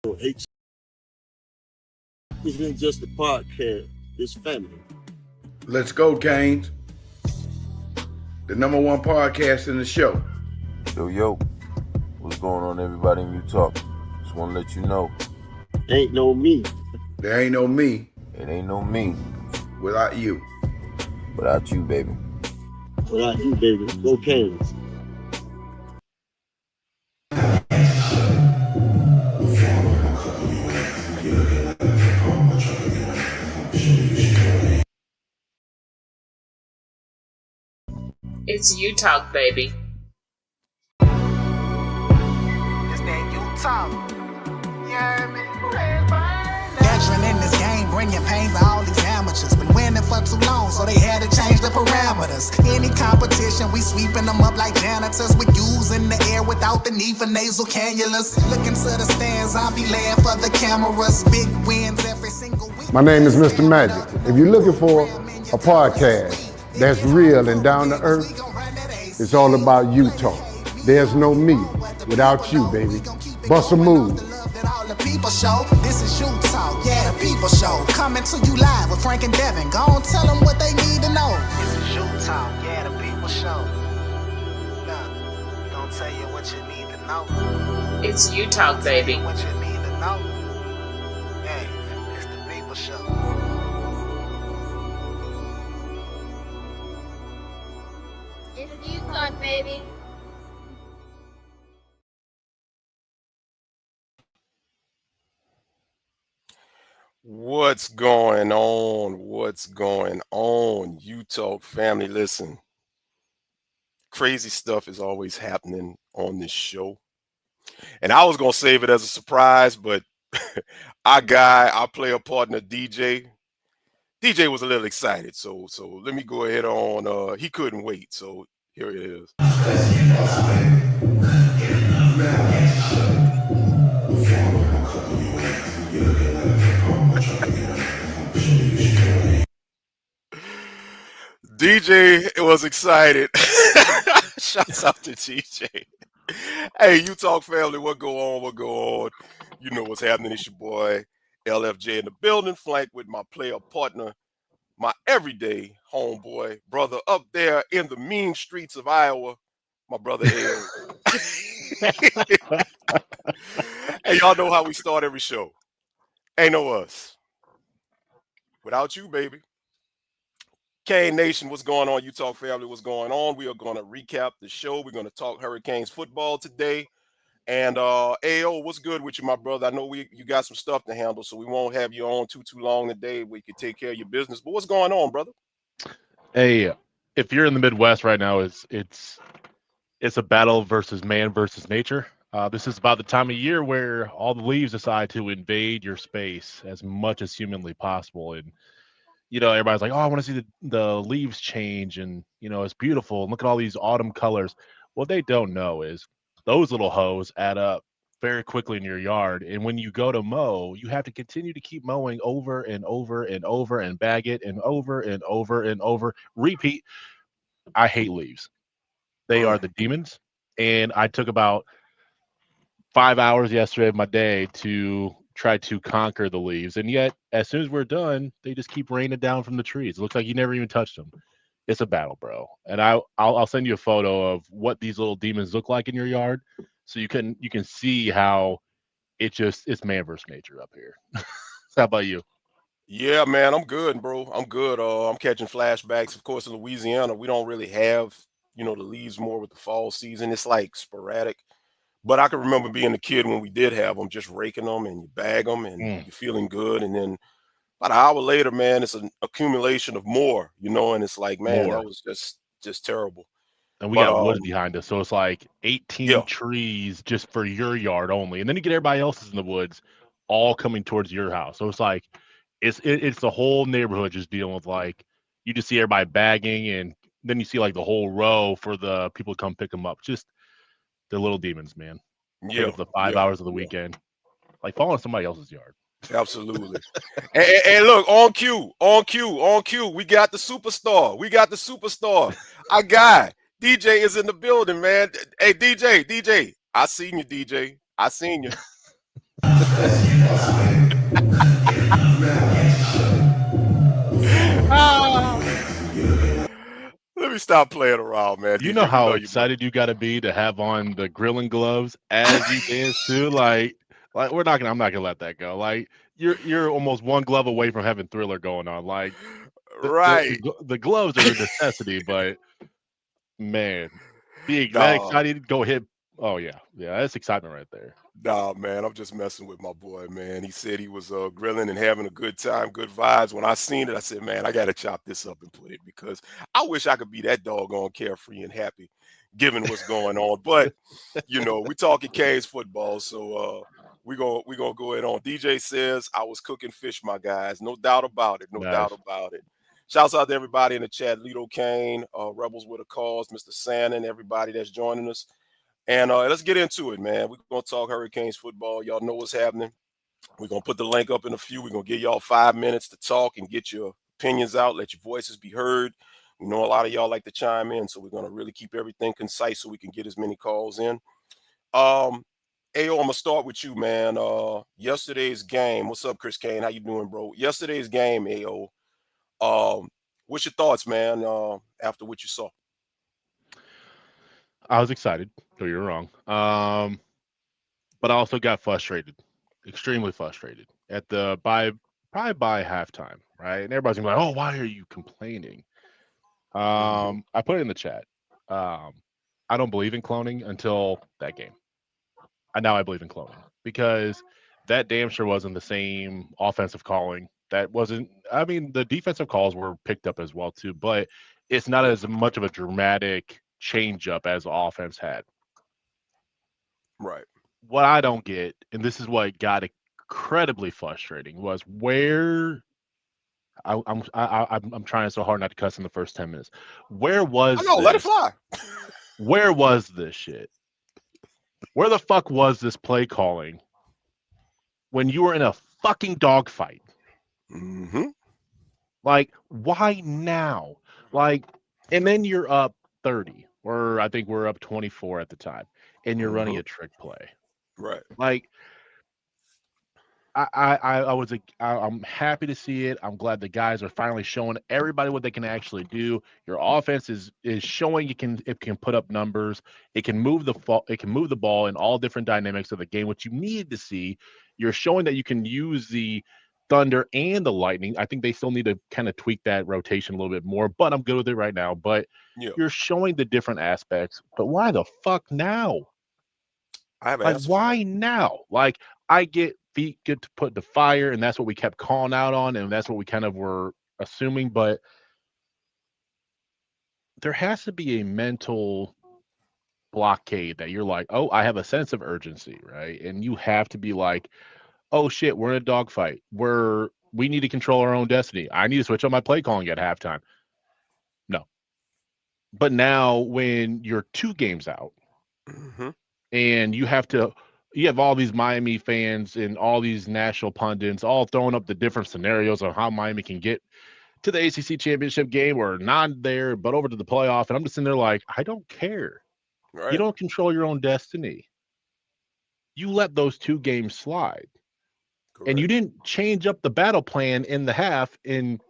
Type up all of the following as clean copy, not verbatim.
H isn't just a podcast, it's family. Let's go, Canes. The #1 podcast in the show. Yo, what's going on, everybody in Utah? Just want to let you know. Ain't no me. There ain't no me. It ain't no me. Without you. Without you, baby. Without you, baby. Go Canes. It's you talk, baby. It's that you talk. You heard me? Veteran in this game, bringing pain to all these amateurs. Been winning for too long, so they had to change the parameters. Any competition, we sweeping them up like janitors. We using the air without the need for nasal cannulas. Looking to the stands, I'll be laying for the cameras. Big wins every single week. My name is Mr. Magic. If you're looking for a podcast that's real and down to earth, it's all about you talk. There's no me without you, baby. Bust a move. People show, this is you talk, yeah, the people show. Coming to you live with Frank and Devin. Go on, tell them what they need to know. This is you talk, yeah, the people show. Look, we gon' tell you what you need to know. It's you talk, baby. What you need to know. Hey, it's the people show. It's you talk, baby. What's going on? What's going on? You talk family. Listen, crazy stuff is always happening on this show. And I was going to save it as a surprise, but our player partner, DJ was a little excited. So let me go ahead on. He couldn't wait. So here it is. DJ was excited. Shouts out to DJ. Hey, you talk family, what go on? What go on? You know what's happening. It's your boy LFJ in the building, flanked with my player partner, my everyday homeboy, brother up there in the mean streets of Iowa, my brother Ed. Hey, y'all know how we start every show. Ain't no us. Without you, baby. Kane Nation, what's going on? You talk family, what's going on? We are going to recap the show. We're going to talk Hurricanes football today. And AO, what's good with you, my brother? I know you got some stuff to handle, so we won't have you on too long today. We can take care of your business. But what's going on, brother? Hey, if you're in the Midwest right now, it's a battle versus man versus nature. This is about the time of year where all the leaves decide to invade your space as much as humanly possible. And you know, everybody's like, oh, I want to see the leaves change, and you know, it's beautiful, and look at all these autumn colors. What they don't know is those little hoes add up very quickly in your yard, and when you go to mow, you have to continue to keep mowing over and over and over and bag it and over and over and over. Repeat. I hate leaves. They are the demons, and I took about 5 hours yesterday of my day to try to conquer the leaves, and yet as soon as we're done, they just keep raining down from the trees. It looks like you never even touched them. It's a battle, bro. And I'll send you a photo of what these little demons look like in your yard, so you can see how it's man versus nature up here. How about you? Yeah, man, I'm good, bro. I'm good. I'm catching flashbacks. Of course, in Louisiana, we don't really have, the leaves more with the fall season. It's like sporadic. But I can remember being a kid when we did have them, just raking them and you bag them and you're feeling good. And then about an hour later, man, it's an accumulation of more, and it's like, man, that was just terrible. And we got woods behind us. So it's like 18 Yeah. trees just for your yard only. And then you get everybody else's in the woods all coming towards your house. So it's like it's the whole neighborhood just dealing with, like, you just see everybody bagging, and then you see like the whole row for the people to come pick them up. Just the little demons, man. Take up the 5 hours of the weekend, like falling in somebody else's yard. Absolutely. and look, on cue. We got the superstar. Our guy, DJ, is in the building, man. Hey, DJ. I seen you, DJ. I seen you. Ah. Let me stop playing around, man. You DJ, know we how love you, bro. excited you got to be to have on the grilling gloves as you dance too. Like I'm not gonna let that go. Like you're almost one glove away from having Thriller going on. Like Right. the gloves are a necessity, but man, that Nah, excited go hit. Oh yeah, that's excitement right there. nah, man. I'm just messing with my boy, man. He said he was grilling and having a good time, good vibes. When I seen it, I said, man, I gotta chop this up and put it because I wish I could be that doggone carefree and happy, given what's going on. But we talking Canes football, so we gonna go ahead on. DJ says I was cooking fish, my guys. No doubt about it. No doubt Nice. about it. Shouts out to everybody in the chat, Lido Kane, Rebels with a Cause, Mr. Sannon, everybody that's joining us. And let's get into it, man. We're gonna talk Hurricanes football. Y'all know what's happening. We're gonna put the link up in a few. We're gonna give y'all 5 minutes to talk and get your opinions out, let your voices be heard. We know a lot of y'all like to chime in, so we're gonna really keep everything concise so we can get as many calls in. Ayo, I'm gonna start with you, man. Yesterday's game. What's up, Chris Kane? How you doing, bro? Yesterday's game, Ayo. What's your thoughts, man? After what you saw. I was excited. So you're wrong. But I also got frustrated, extremely frustrated probably by halftime, right? And everybody's gonna be like, "Oh, why are you complaining?" I put it in the chat. I don't believe in cloning until that game. Now I believe in cloning because that damn sure wasn't the same offensive calling. That wasn't. I mean, the defensive calls were picked up as well too, but it's not as much of a dramatic change up as the offense had. Right. What I don't get, and this is what got incredibly frustrating, was where I'm trying so hard not to cuss in the first 10 minutes. Where was I know, let it this? fly. Where was this shit? Where the fuck was this play calling when you were in a fucking dogfight? Mm-hmm. Like, why now? Like, and then you're up 30, or I think we're up 24 at the time, and you're running a trick play. Right. Like, I'm happy to see it. I'm glad the guys are finally showing everybody what they can actually do. Your offense is showing it can put up numbers. It can move the ball in all different dynamics of the game, which you needed to see. You're showing that you can use the Thunder and the Lightning. I think they still need to kind of tweak that rotation a little bit more, but I'm good with it right now. But you're showing the different aspects. But why the fuck now? I have an Like, answer why now? Like, I get feet get to put the fire, and that's what we kept calling out on, and that's what we kind of were assuming. But there has to be a mental blockade that you're like, oh, I have a sense of urgency, right? And you have to be like, oh shit, we're in a dogfight. We need to control our own destiny. I need to switch on my play calling at halftime. No. But now when you're 2 games out, and you have all these Miami fans and all these national pundits all throwing up the different scenarios of how Miami can get to the ACC championship game or not there, but over to the playoff. And I'm just sitting there like, I don't care. Right. You don't control your own destiny. You let those 2 games slide. Correct. And you didn't change up the battle plan in the half and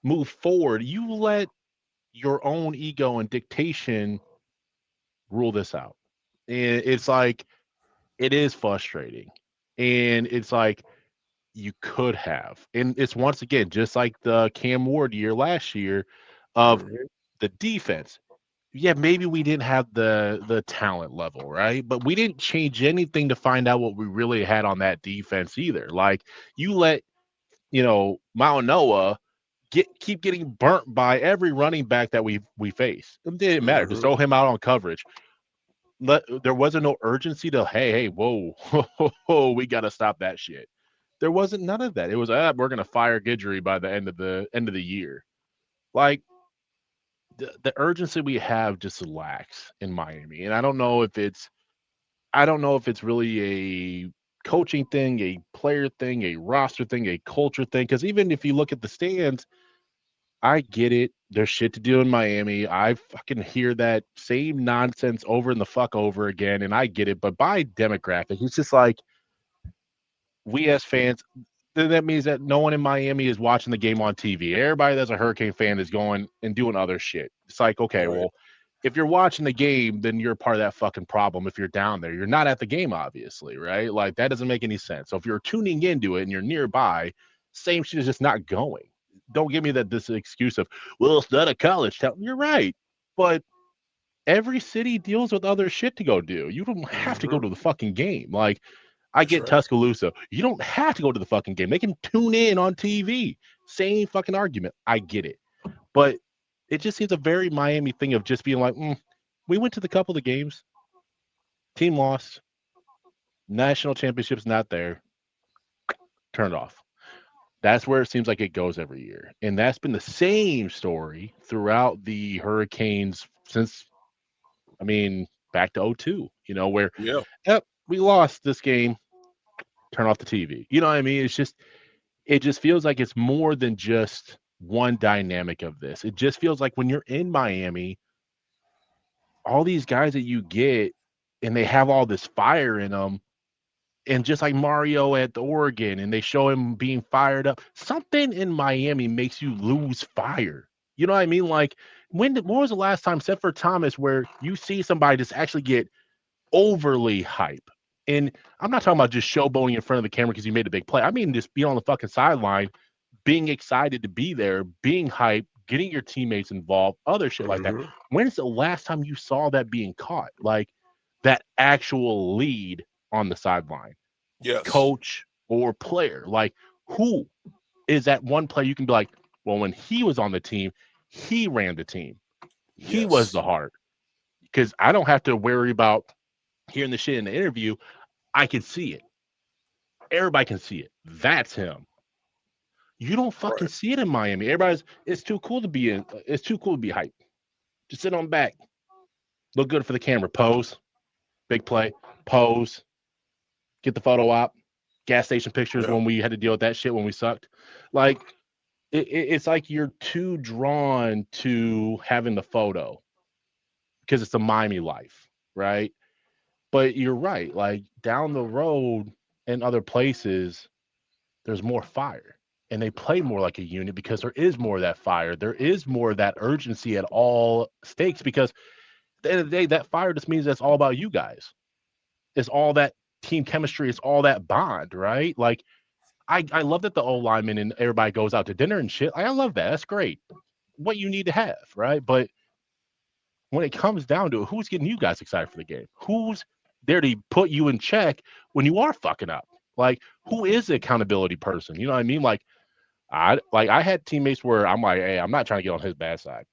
move forward. You let your own ego and dictation rule this out. And it's like, it is frustrating. And it's like, you could have. And it's once again, just like the Cam Ward year last year of the defense. Yeah, maybe we didn't have the talent level, right? But we didn't change anything to find out what we really had on that defense either. Like, you let, Mount Noah keep getting burnt by every running back that we face. It didn't matter. Just throw him out on coverage. There wasn't no urgency to, hey, whoa, we got to stop that shit. There wasn't none of that. It was, we're going to fire Guidry by the end of the year. Like, the urgency we have just lacks in Miami. And I don't know if it's really a coaching thing, a player thing, a roster thing, a culture thing. Because even if you look at the stands, I get it. There's shit to do in Miami. I fucking hear that same nonsense over and the fuck over again, and I get it. But by demographic, it's just like, we as fans, then that means that no one in Miami is watching the game on TV. Everybody that's a Hurricane fan is going and doing other shit. It's like, okay, Right. well, if you're watching the game, then you're part of that fucking problem. If you're down there, you're not at the game, obviously, right? Like that doesn't make any sense. So if you're tuning into it and you're nearby, same shit is just not going. Don't give me this excuse of, well, it's not a college town. You're right, but every city deals with other shit to go do. You don't have to go to the fucking game. Like, I That's get right. Tuscaloosa. You don't have to go to the fucking game. They can tune in on TV. Same fucking argument. I get it. But it just seems a very Miami thing of just being like, we went to the couple of games. Team lost. National championship's not there. Turn it off. That's where it seems like it goes every year. And that's been the same story throughout the Hurricanes since, back to 02, where, Yeah. yep, we lost this game. Turn off the TV. You know what I mean? It just feels like it's more than just one dynamic of this. It just feels like when you're in Miami, all these guys that you get and they have all this fire in them, and just like Mario at the Oregon, and they show him being fired up, something in Miami makes you lose fire. You know what I mean? Like, when was the last time, except for Thomas, where you see somebody just actually get overly hype? And I'm not talking about just showboating in front of the camera because you made a big play. I mean, just being on the fucking sideline, being excited to be there, being hyped, getting your teammates involved, other shit like that. Mhm. When's the last time you saw that being caught? Like that actual lead on the sideline, Yes. coach or player? Like, who is that one player you can be like, well, when he was on the team, he ran the team. He was Yes. the heart. Because I don't have to worry about hearing the shit in the interview. I can see it. Everybody can see it. That's him. You don't fucking Right. see it in Miami. It's too cool to be in. It's too cool to be hyped. Just sit on back. Look good for the camera. Pose. Big play. Pose. Get the photo op. Gas station pictures Yeah. when we had to deal with that shit when we sucked. Like, it's like you're too drawn to having the photo because it's a Miami life, right? But you're right. Like, down the road in other places, there's more fire and they play more like a unit because there is more of that fire. There is more of that urgency at all stakes because at the end of the day, that fire just means that's all about you guys. It's all that team chemistry. It's all that bond, right? Like, I love that the O lineman and everybody goes out to dinner and shit. I love that. That's great. What you need to have, right? But when it comes down to it, who's getting you guys excited for the game? Who's there to put you in check when you are fucking up? Like, who is the accountability person? You know what I mean? Like, I had teammates where I'm like, hey, I'm not trying to get on his bad side.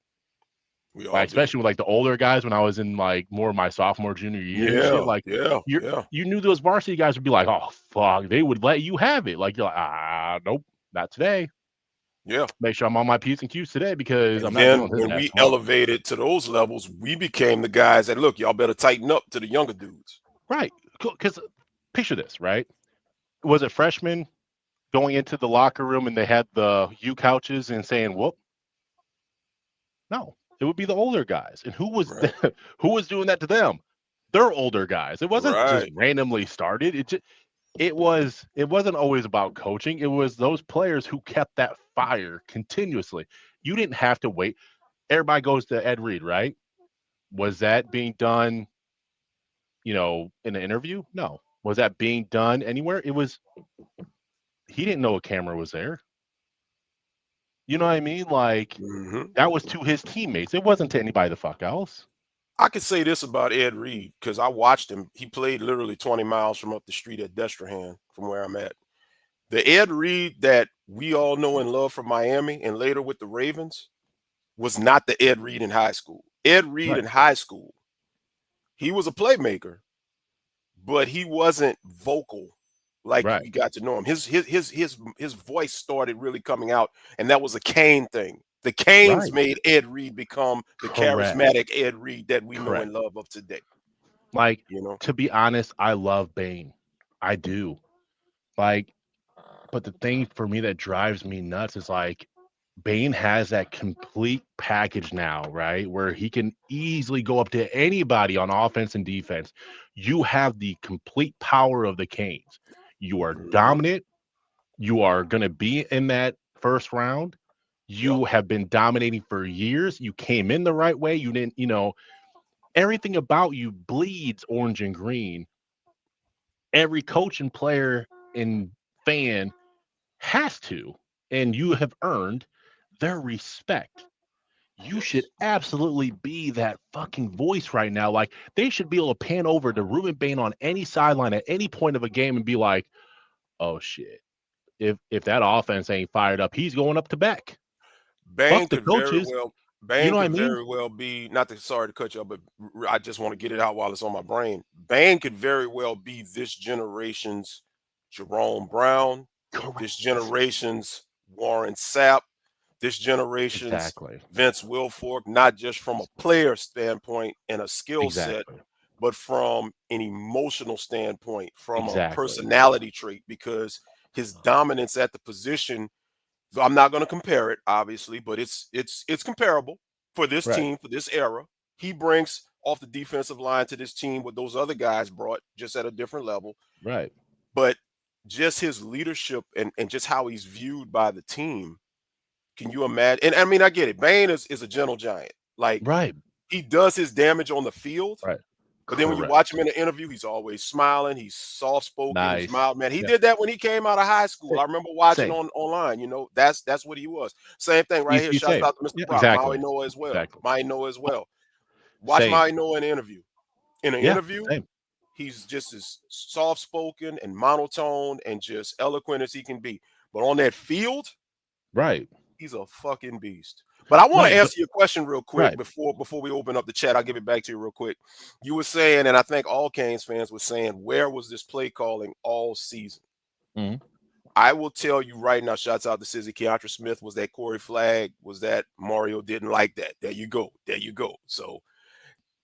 We all Like, did. especially with like the older guys when I was in like more of my sophomore, junior year and shit. Like, Yeah. you knew those varsity guys would be like, oh fuck, they would let you have it. Like, you're like, nope, not today. Yeah. Make sure I'm on my P's and Q's today because And I'm not then dealing with his when ass we tomorrow. elevated to those levels, we became the guys that look, y'all better tighten up to the younger dudes. Right. Because picture this, right? Was it freshmen going into the locker room and they had the U couches and saying, whoop? No, it would be the older guys. And who was Right. who was doing that to them? They're older guys. It wasn't just Right. randomly started. It wasn't always about coaching. It was those players who kept that fire continuously. You didn't have to wait. Everybody goes to Ed Reed, right? Was that being done, in an interview? No. Was that being done anywhere? He didn't know a camera was there. You know what I mean? Like, Mhm. that was to his teammates. It wasn't to anybody the fuck else. I could say this about Ed Reed because I watched him. He played literally 20 miles from up the street at Destrehan from where I'm at. The Ed Reed that we all know and love from Miami and later with the Ravens was not the Ed Reed in high school. Ed Reed Right. in high school, he was a playmaker, but he wasn't vocal like Right. we got to know him. His voice started really coming out, and that was a Kane thing. The Canes Right. made Ed Reed become the Correct. charismatic Ed Reed that we know Correct. and love of today. Like, You know, to be honest, I love Bane. I do. Like, but the thing for me that drives me nuts is like Bane has that complete package now, right? Where he can easily go up to anybody on offense and defense. You have the complete power of the Canes. You are Mhm. dominant. You are going to be in that first round. Yep. You have been dominating for years. You came in the right way. You didn't, everything about you bleeds orange and green. Every coach and player and fan has to, and you have earned their respect. You should Yes. absolutely be that fucking voice right now. Like they should be able to pan over to Ruben Bain on any sideline at any point of a game and be like, "Oh shit, if that offense ain't fired up, he's going up to back." Bane Fuck the could very coaches. well You Bane know what I could mean? very well be not to sorry to cut you off, but I just want to get it out while it's on my brain. Bane could very well be this generation's Jerome Brown, this Correct. generation's Warren Sapp, this generation's Exactly. Vince Wilfork, not just from a player standpoint and a skill set, Exactly. but from an emotional standpoint, from a Exactly. personality trait, because his dominance at the position, so I'm not going to compare it, obviously, but it's comparable for this Right. team, for this era. He brings off the defensive line to this team what those other guys brought, just at a different level. Right. But just his leadership and just how he's viewed by the team. Can you imagine? And I mean, I get it. Bane is a gentle giant. Like Right. he does his damage on the field, Right. but then when you watch Correct. him in an interview, he's always smiling. He's soft spoken. He's Nice. mild man. He Yeah. did that when he came out of high school. I remember watching Same. online. That's what he was. Same thing right here. EC Shouts same. out to Mr. Yeah, Brock, Maui exactly. Noah as well. Exactly. Maui Noah as well. Watch Same. Maui Noah in an interview. In an Yeah. interview, Same. he's just as soft spoken and monotone and just eloquent as he can be. But on that field, Right. he's a fucking beast. But I want to Right. answer your question real quick Right. before we open up the chat. I'll give it back to you real quick. You were saying, and I think all Canes fans were saying, where was this play calling all season? Mhm. I will tell you right now, shouts out to Sizzy Keontra Smith. Was that Corey Flagg? Was that Mario didn't like that? There you go. There you go. So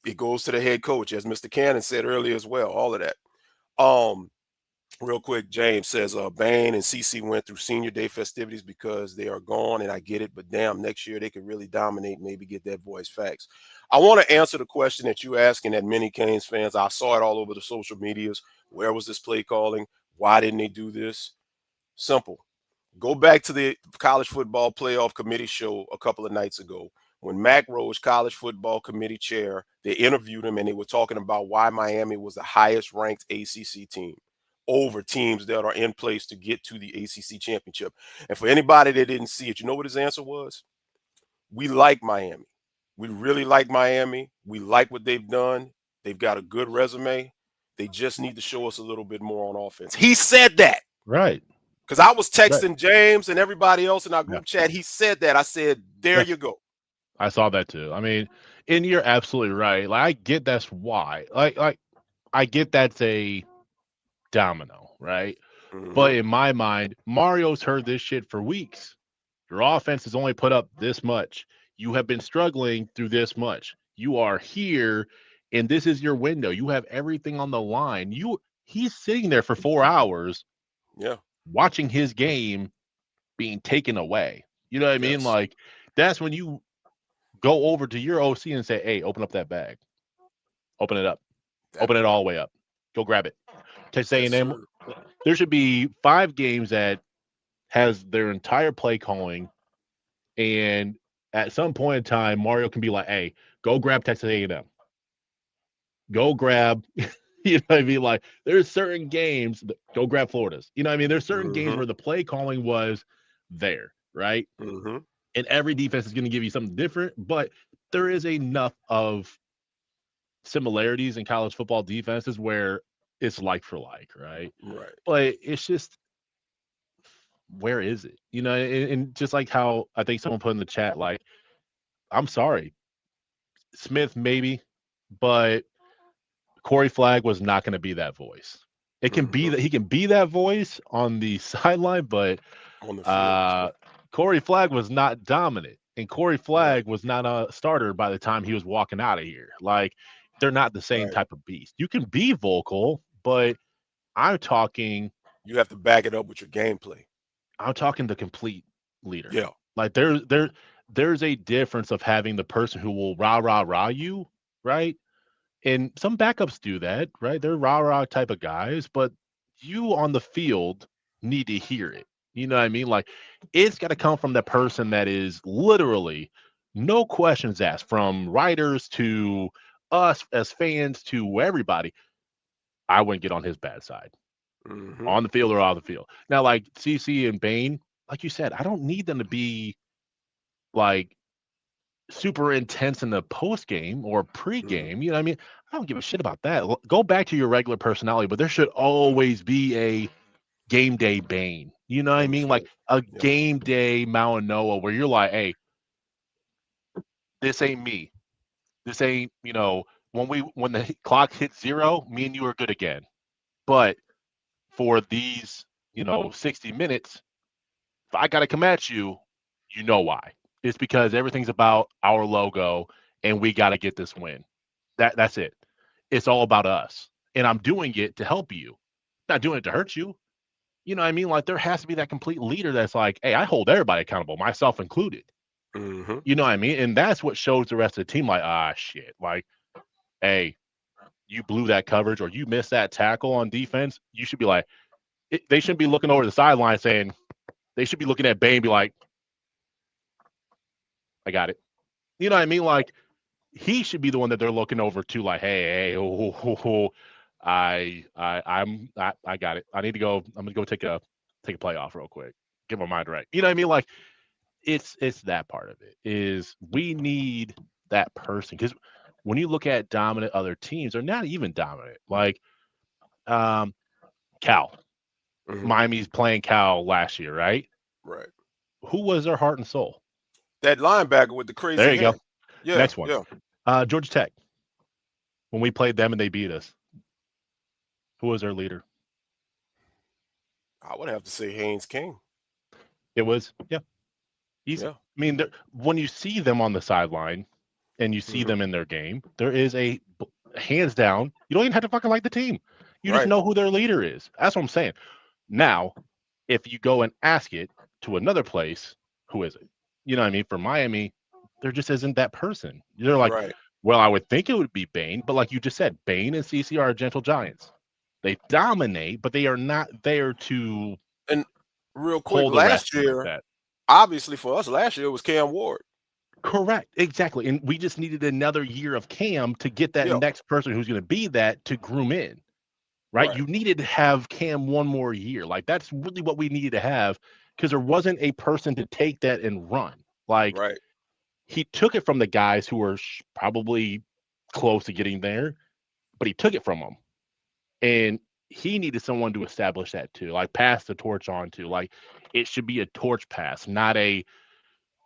it goes to the head coach, as Mr. Cannon said earlier as well, all of that. Real quick, James says Bane and CC went through senior day festivities because they are gone, and I get it, but damn, next year they could really dominate, maybe get that voice. Facts. I want to answer the question that you asking that many Canes fans, I saw it all over the social medias. Where was this play calling? Why didn't they do this? Simple. Go back to the college football playoff committee show a couple of nights ago when Mac Rose, college football committee chair, they interviewed him and they were talking about why Miami was the highest ranked ACC team over teams that are in place to get to the ACC championship. And for anybody that didn't see it, you know what his answer was? We like Miami. We really like Miami. We like what they've done. They've got a good resume. They just need to show us a little bit more on offense. He said that. Right. Because I was Right. texting James and everybody else in our Yeah. group chat. He said that. I said, there Yeah. you go. I saw that too. I mean, and you're absolutely right. Like I get that's why. Like I get that's a domino, right? But in my mind, Mario's heard this shit for weeks. Your offense has only put up this much. You have been struggling through this much. You are here, and this is your window. You have everything on the line. He's sitting there for 4 hours Yeah. watching his game being taken away. You know what I mean? Yes. Like that's when you go over to your OC and say, "Hey, open up that bag. Open it up. Open it all the way up. Go grab it." Texas Yes, A&M, sir. there should be 5 games that has their entire play calling, and at some point in time, Mario can be like, "Hey, go grab Texas A&M. Go grab," you know what I mean? Like, there's certain games, go grab Florida's. You know what I mean? There's certain games where the play calling was there, right? Mm-hmm. And every defense is going to give you something different, but there is enough of similarities in college football defenses where it's like for like, right? Right. But it's just, where is it? You know, and just like how I think someone put in the chat, like, I'm sorry, Smith maybe, but Corey Flagg was not going to be that voice. It can be that he can be that voice on the sideline, but On the field. Corey Flagg was not dominant, and Corey Flagg was not a starter by the time he was walking out of here. Like, they're not the same type of beast. You can be vocal, but I'm talking. You have to back it up with your gameplay. I'm talking the complete leader. Yeah. Like there's a difference of having the person who will rah you, right? And some backups do that, right? They're rah type of guys, but you on the field need to hear it. You know what I mean? Like, it's got to come from the person that is literally no questions asked, from writers to us as fans to everybody. I wouldn't get on his bad side on the field or off the field. Now, like CC and Bane, like you said, I don't need them to be like super intense in the post game or pre-game. You know what I mean? I don't give a shit about that. Go back to your regular personality, but there should always be a game day Bane. You know what I mean? Like a game day Mount Noah where you're like, hey, this ain't me. This ain't, when the clock hits 0, me and you are good again. But for these, 60 minutes, if I got to come at you, you know why. It's because everything's about our logo and we got to get this win. That's it. It's all about us. And I'm doing it to help you. Not doing it to hurt you. You know what I mean? Like, there has to be that complete leader that's like, hey, I hold everybody accountable, myself included. You know what I mean? And that's what shows the rest of the team, like, shit. Like, hey, you blew that coverage or you missed that tackle on defense. You should be like, they shouldn't be looking over the sideline saying, they should be looking at Bane and be like, I got it. You know what I mean? Like, he should be the one that they're looking over to, like, hey, I got it. I need to go. I'm gonna go take a play off real quick. Get my mind right. You know what I mean? Like, it's that part of it is we need that person, because when you look at dominant other teams, they're not even dominant. Like, Cal, Miami's playing Cal last year, right? Right. Who was their heart and soul? That linebacker with the crazy There you hair. go. Yeah. Next one. Yeah. Georgia Tech. When we played them and they beat us, who was their leader? I would have to say Haynes King. It was, easy. I mean, when you see them on the sideline and you see them in their game, there is a hands down. You don't even have to fucking like the team. You just know who their leader is. That's what I'm saying. Now, if you go and ask it to another place, who is it? You know what I mean? For Miami, there just isn't that person. They're like, well, I would think it would be Bane, but like you just said, Bane and CC are gentle giants. They dominate, but they are not there to. And real quick, last year, obviously for us, last year was Cam Ward. Correct. Exactly. And we just needed another year of Cam to get that next person who's going to be that to groom in. Right? You needed to have Cam one more year. Like, that's really what we needed to have, because there wasn't a person to take that and run. Like, he took it from the guys who were probably close to getting there, but he took it from them. And he needed someone to establish that too, like pass the torch on to. Like, it should be a torch pass, not a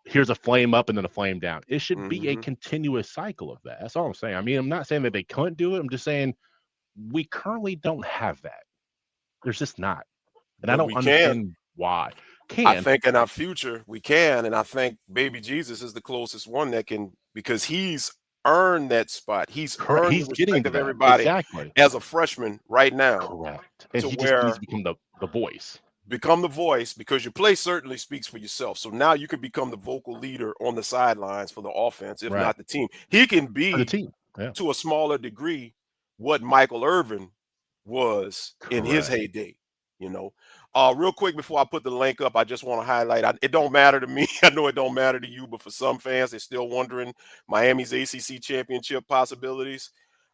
here's a flame up and then a flame down. It should be a continuous cycle of that. That's all I'm saying. I mean, I'm not saying that they couldn't do it. I'm just saying we currently don't have that. There's just not. And I don't understand why. I think in our future we can, and I think Baby Jesus is the closest one that can, because he's earned that spot. He's earned the respect of everybody as a freshman right now. Correct. And he just needs to become the voice. Become the voice, because your play certainly speaks for yourself. So now you can become the vocal leader on the sidelines for the offense, if not the team. He can be the team. To a smaller degree what Michael Irvin was in his heyday. Real quick before I put the link up, I just want to highlight, it don't matter to me. I know it don't matter to you, but for some fans, they're still wondering Miami's ACC championship possibilities.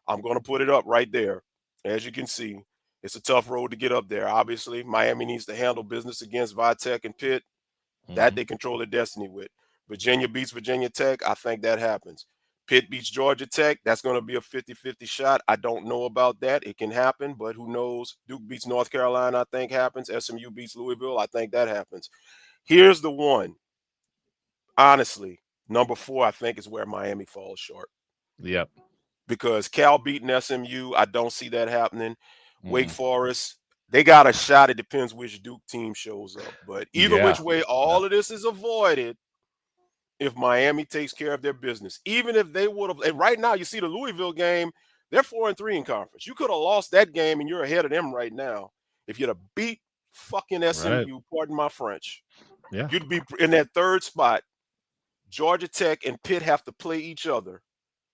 I'm going to put it up right there. As you can see, it's a tough road to get up there. Obviously, Miami needs to handle business against Vitek and Pitt. That they control their destiny with. Virginia beats Virginia Tech. I think that happens. Pitt beats Georgia Tech. That's going to be a 50-50 shot. I don't know about that. It can happen, but who knows? Duke beats North Carolina, I think happens. SMU beats Louisville. I think that happens. Here's the one. Honestly, number 4, I think, is where Miami falls short. Yep. Because Cal beating SMU, I don't see that happening. Wake Forest, they got a shot. It depends which Duke team shows up. But either which way, all of this is avoided if Miami takes care of their business. Even if they would have, and right now you see the Louisville game, they're 4-3 in conference. You could have lost that game and you're ahead of them right now. If you'd have beat fucking SMU, pardon my French, you'd be in that 3rd spot. Georgia Tech and Pitt have to play each other.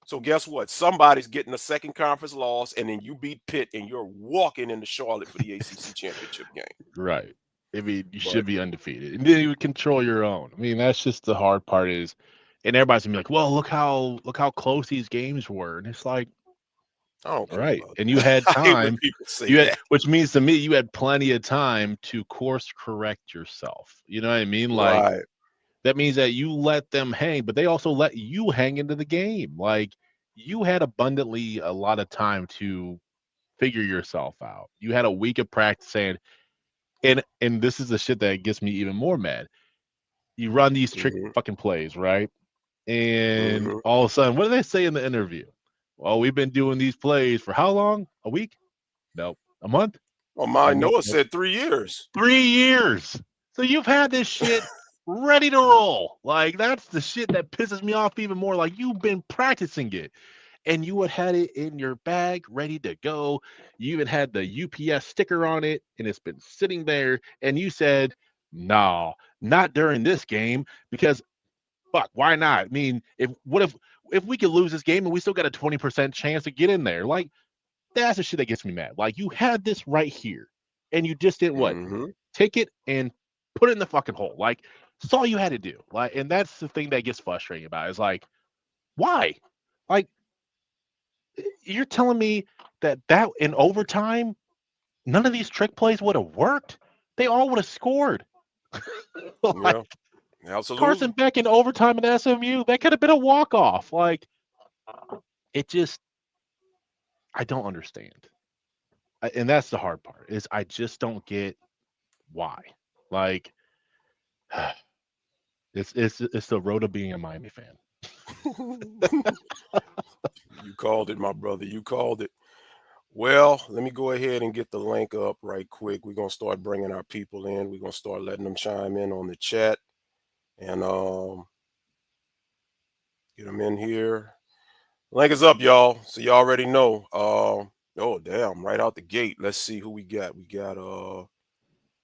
So guess what? Somebody's getting a second conference loss, and then you beat Pitt, and you're walking into Charlotte for the ACC championship game. Right. I mean, you But- should be undefeated, and then you would control your own. I mean, that's just the hard part is, and everybody's gonna be like, "Well, look how close these games were," and it's like, I don't care right. about And you had I hate when time, people say you had, that. which means to me, you had plenty of time to course correct yourself. You know what I mean? Like Right. that means that you let them hang, but they also let you hang into the game. Like you had abundantly a lot of time to figure yourself out. You had a week of practice saying, and this is the shit that gets me even more mad. You run these trick fucking plays, right? And all of a sudden, what do they say in the interview? Well, we've been doing these plays for how long? A week? Nope. A month? Well, Noah nope. said 3 years. 3 years. So you've had this shit ready to roll. Like that's the shit that pisses me off even more. Like you've been practicing it. And you had had it in your bag ready to go. You even had the UPS sticker on it, and it's been sitting there. And you said, "No, not during this game, because fuck, why not? I mean, if we could lose this game and we still got a 20% chance to get in there? Like that's the shit that gets me mad. Like you had this right here, and you just didn't what? Take it and put it in the fucking hole. Like that's all you had to do. Like, and that's the thing that gets frustrating about it, is like, why? Like you're telling me that in overtime, none of these trick plays would have worked? They all would have scored. Yeah, absolutely. Carson Beck in overtime at SMU, that could have been a walk-off. Like, it just, I don't understand. And that's the hard part, is I just don't get why. Like, it's the road of being a Miami fan. You called it, my brother. You called it. Well, let me go ahead and get the link up right quick. We're going to start bringing our people in. We're going to start letting them chime in on the chat and get them in here. Link is up, y'all. So you already know. Oh, damn, right out the gate. Let's see who we got. We got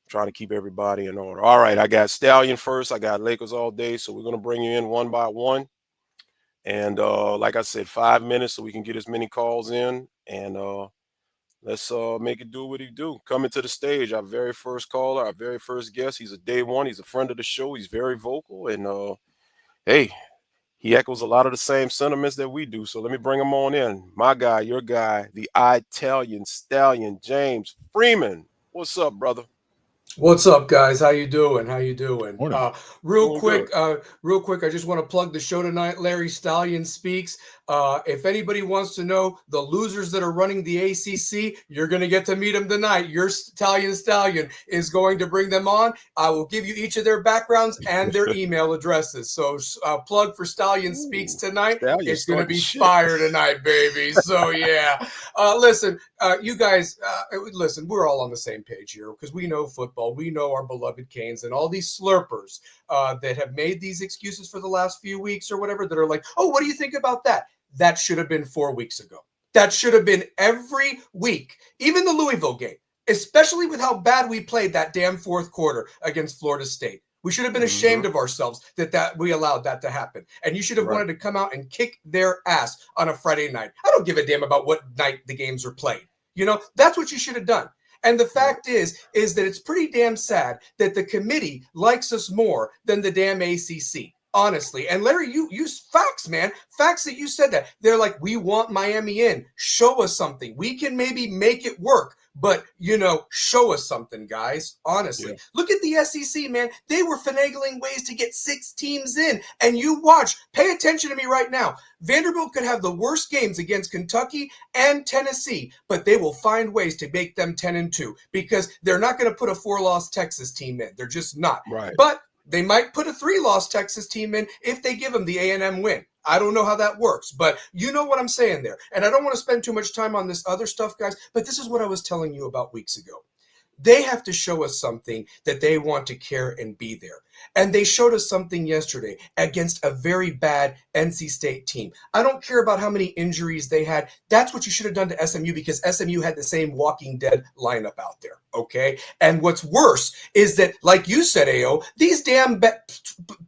trying to keep everybody in order. All right, I got Stallion first. I got Lakers all day. So we're going to bring you in one by one. And like I said, 5 minutes so we can get as many calls in. And let's make it do what he do. Coming to the stage, our very first caller, our very first guest. He's a day one. He's a friend of the show. He's very vocal. And, hey, he echoes a lot of the same sentiments that we do. So let me bring him on in. My guy, your guy, the Italian Stallion, James Freeman. What's up, brother? What's up, guys? How you doing? Real Doing quick, I just want to plug the show tonight. Larry Stallion Speaks. If anybody wants to know the losers that are running the ACC, you're going to get to meet them tonight. Your Italian Stallion is going to bring them on. I will give you each of their backgrounds and their email addresses. So plug for Stallion Speaks tonight. It's going to be fire tonight, baby. So yeah. Listen, you guys, listen, we're all on the same page here because we know football. We know our beloved Canes and all these slurpers that have made these excuses for the last few weeks or whatever that are like, oh, what do you think about that? That should have been 4 weeks ago. That should have been every week, even the Louisville game, especially with how bad we played that damn fourth quarter against Florida State. We should have been ashamed of ourselves that we allowed that to happen. And you should have wanted to come out and kick their ass on a Friday night. I don't give a damn about what night the games are played. You know, that's what you should have done. And the fact is that it's pretty damn sad that the committee likes us more than the damn ACC. Honestly. And Larry, you use facts, man. Facts that you said that. They're like, we want Miami in. Show us something. We can maybe make it work. But, you know, show us something, guys. Honestly. Look at the SEC, man. They were finagling ways to get 6 teams in. And you watch. Pay attention to me right now. Vanderbilt could have the worst games against Kentucky and Tennessee, but they will find ways to make them 10-2 because they're not going to put a 4-loss Texas team in. They're just not. Right. But they might put a 3-loss Texas team in if they give them the A&M win. I don't know how that works, but you know what I'm saying there. And I don't want to spend too much time on this other stuff, guys, but this is what I was telling you about weeks ago. They have to show us something that they want to care and be there. And they showed us something yesterday against a very bad NC State team. I don't care about how many injuries they had. That's what you should have done to SMU, because SMU had the same Walking Dead lineup out there, okay? And what's worse is that, like you said, AO, these damn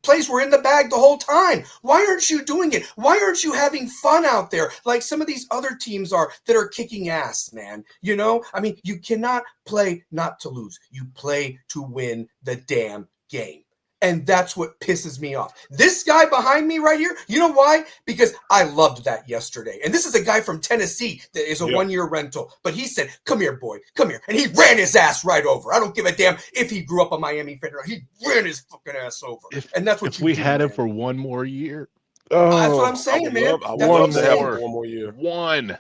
plays were in the bag the whole time. Why aren't you doing it? Why aren't you having fun out there like some of these other teams are that are kicking ass, man? You know, I mean, you cannot play not to lose. You play to win the damn game. And that's what pisses me off. This guy behind me right here, you know why? Because I loved that yesterday. And this is a guy from Tennessee that is a one-year rental. But he said, come here, boy, come here. And he ran his ass right over. I don't give a damn if he grew up a Miami fan. He ran his fucking ass over. And that's what if we had him man. for one more year. That's what I'm saying, man. I would That's love what to I'm have saying. one more year. One.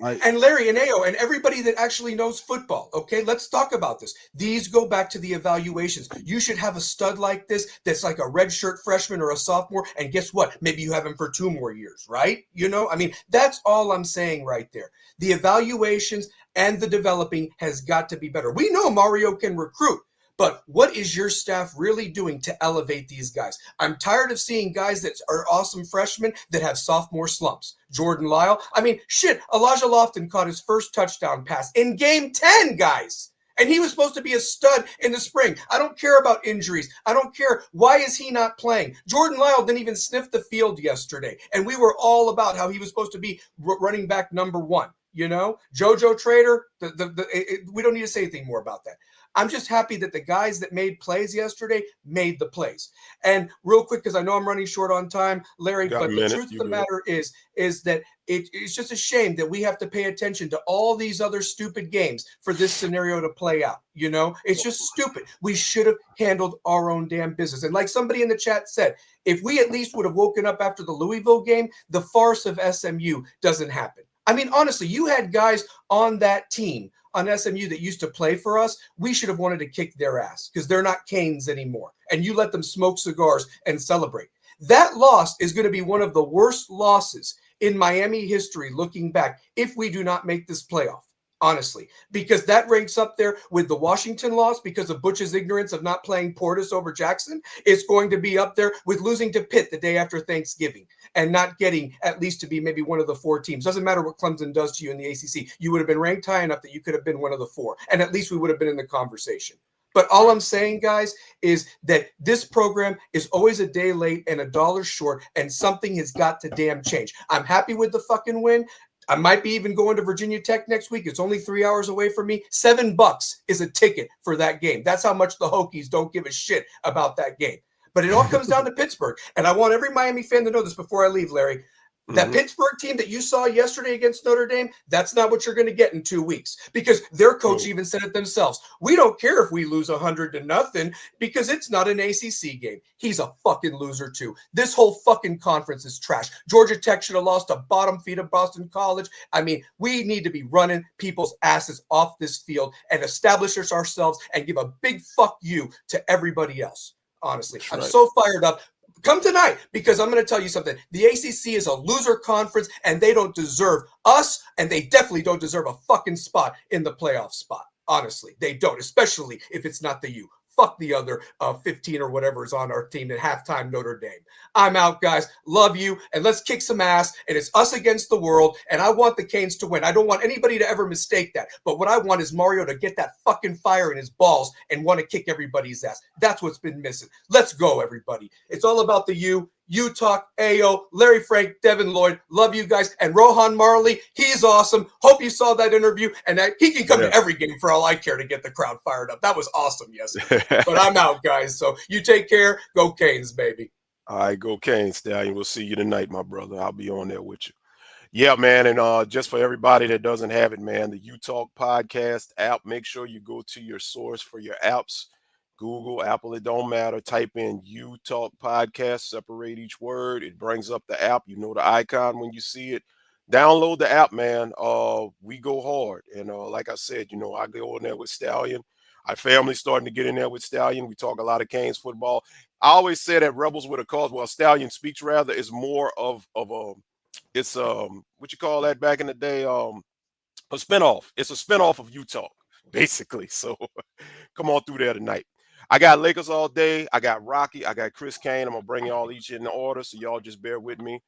And Larry and Ao and everybody that actually knows football, okay, let's talk about this. These go back to the evaluations. You should have a stud like this that's like a redshirt freshman or a sophomore, and guess what? Maybe you have him for 2 more years, right? You know, I mean, that's all I'm saying right there. The evaluations and the developing has got to be better. We know Mario can recruit. But what is your staff really doing to elevate these guys? I'm tired of seeing guys that are awesome freshmen that have sophomore slumps. Jordan Lyle. I mean, shit, Elijah Lofton caught his first touchdown pass in game 10, guys. And he was supposed to be a stud in the spring. I don't care about injuries. I don't care. Why is he not playing? Jordan Lyle didn't even sniff the field yesterday. And we were all about how he was supposed to be running back number 1. You know, JoJo Trader, we don't need to say anything more about that. I'm just happy that the guys that made plays yesterday made the plays. And real quick, because I know I'm running short on time, Larry, but the truth of the matter is that it's just a shame that we have to pay attention to all these other stupid games for this scenario to play out. You know, it's just stupid. We should have handled our own damn business. And like somebody in the chat said, if we at least would have woken up after the Louisville game, the farce of SMU doesn't happen. I mean, honestly, you had guys on that team on SMU that used to play for us. We should have wanted to kick their ass because they're not Canes anymore. And you let them smoke cigars and celebrate. That loss is going to be one of the worst losses in Miami history looking back if we do not make this playoff. Honestly, because that ranks up there with the Washington loss because of Butch's ignorance of not playing Portis over Jackson. It's going to be up there with losing to Pitt the day after Thanksgiving and not getting at least to be maybe one of the 4 teams. Doesn't matter what Clemson does to you in the ACC. You would have been ranked high enough that you could have been one of the 4, and at least we would have been in the conversation. But all I'm saying, guys, is that this program is always a day late and $1 short, and something has got to damn change. I'm happy with the fucking win. I might be even going to Virginia Tech next week. It's only 3 hours away from me. $7 is a ticket for that game. That's how much the Hokies don't give a shit about that game. But it all comes down to Pittsburgh. And I want every Miami fan to know this before I leave, Larry. That Pittsburgh team that you saw yesterday against Notre Dame, that's not what you're going to get in 2 weeks, because their coach even said it themselves. We don't care if we lose 100-0 because it's not an ACC game. He's a fucking loser too. This whole fucking conference is trash. Georgia Tech should have lost to bottom feed of Boston College. I mean, we need to be running people's asses off this field and establish ourselves and give a big fuck you to everybody else. Honestly, I'm so fired up. Come tonight, because I'm going to tell you something. The ACC is a loser conference, and they don't deserve us, and they definitely don't deserve a fucking spot in the playoff spot. Honestly, they don't, especially if it's not the U. Fuck the other 15 or whatever is on our team at halftime Notre Dame. I'm out, guys. Love you, and let's kick some ass, and it's us against the world, and I want the Canes to win. I don't want anybody to ever mistake that, but what I want is Mario to get that fucking fire in his balls and want to kick everybody's ass. That's what's been missing. Let's go, everybody. It's all about the U. U-Talk, AO, Larry Frank, Devin Lloyd. Love you guys. And Rohan Marley, he's awesome. Hope you saw that interview. And he can come to every game for all I care to get the crowd fired up. That was awesome yesterday. But I'm out, guys. So you take care. Go Canes, baby. All right, go Canes, Stallion. We'll see you tonight, my brother. I'll be on there with you. Yeah, man. And just for everybody that doesn't have it, man, the U-Talk podcast app, make sure you go to your source for your apps. Google, Apple, it don't matter. Type in U-Talk podcast, separate each word. It brings up the app. You know the icon when you see it. Download the app, man. We go hard. And like I said, you know, I go in there with Stallion. Our family's starting to get in there with Stallion. We talk a lot of Canes football. I always say that Rebels with a Cause, well, Stallion Speaks rather, is more of it's what you call that back in the day, a spinoff. It's a spinoff of U-Talk, basically. So come on through there tonight. I got Lakers all day. I got Rocky. I got Chris Kane. I'm gonna bring y'all each in order, so y'all just bear with me.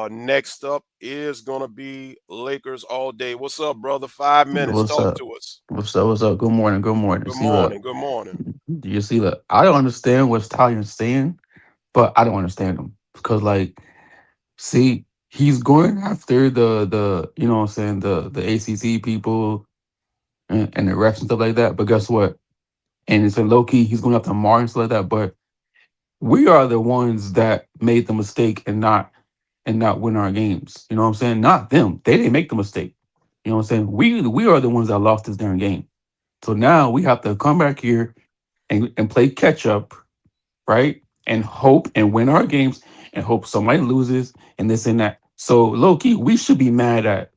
Next up is gonna be Lakers all day. What's up, brother? 5 minutes. What's Talk up? to us. What's up? What's up? Good morning. Good morning. Good See, look, morning. Good morning. do you see that? I don't understand what Italian's saying, but I don't understand him because, like, see, he's going after the you know what I'm saying the ACC people and the refs and stuff like that. But guess what? And it's a low key. He's going after Mar and stuff like that. But we are the ones that made the mistake and not win our games. You know what I'm saying? Not them. They didn't make the mistake. You know what I'm saying? We are the ones that lost this damn game. So now we have to come back here and play catch up, right? And hope and win our games and hope somebody loses and this and that. So low key, we should be mad at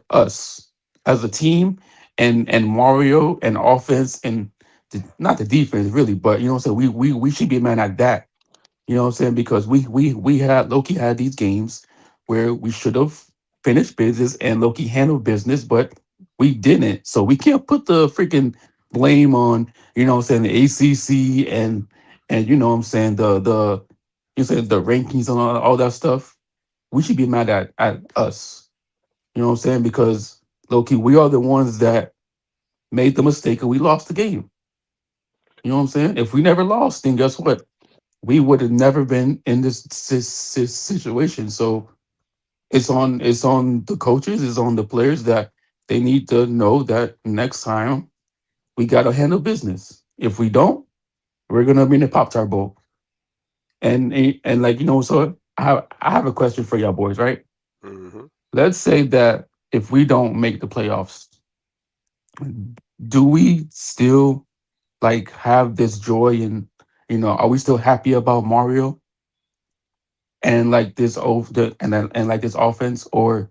us as a team and Mario and offense and not the defense really, but you know what I'm saying? We should be mad at that. You know what I'm saying? Because we had Loki had these games where we should have finished business and Loki handled business, but we didn't. So we can't put the freaking blame on, you know what I'm saying, the ACC and you know what I'm saying, the you said the rankings and all that stuff. We should be mad at us. You know what I'm saying? Because Loki, we are the ones that made the mistake and we lost the game. You know what I'm saying? If we never lost, then guess what? We would have never been in this situation. So it's on the coaches, it's on the players that they need to know that next time we got to handle business. If we don't, we're gonna be in the Pop Tart Bowl. And like you know, so I have a question for y'all boys, right? Hmm. Let's say that if we don't make the playoffs, do we still like have this joy and you know, are we still happy about Mario and like this and like this offense, or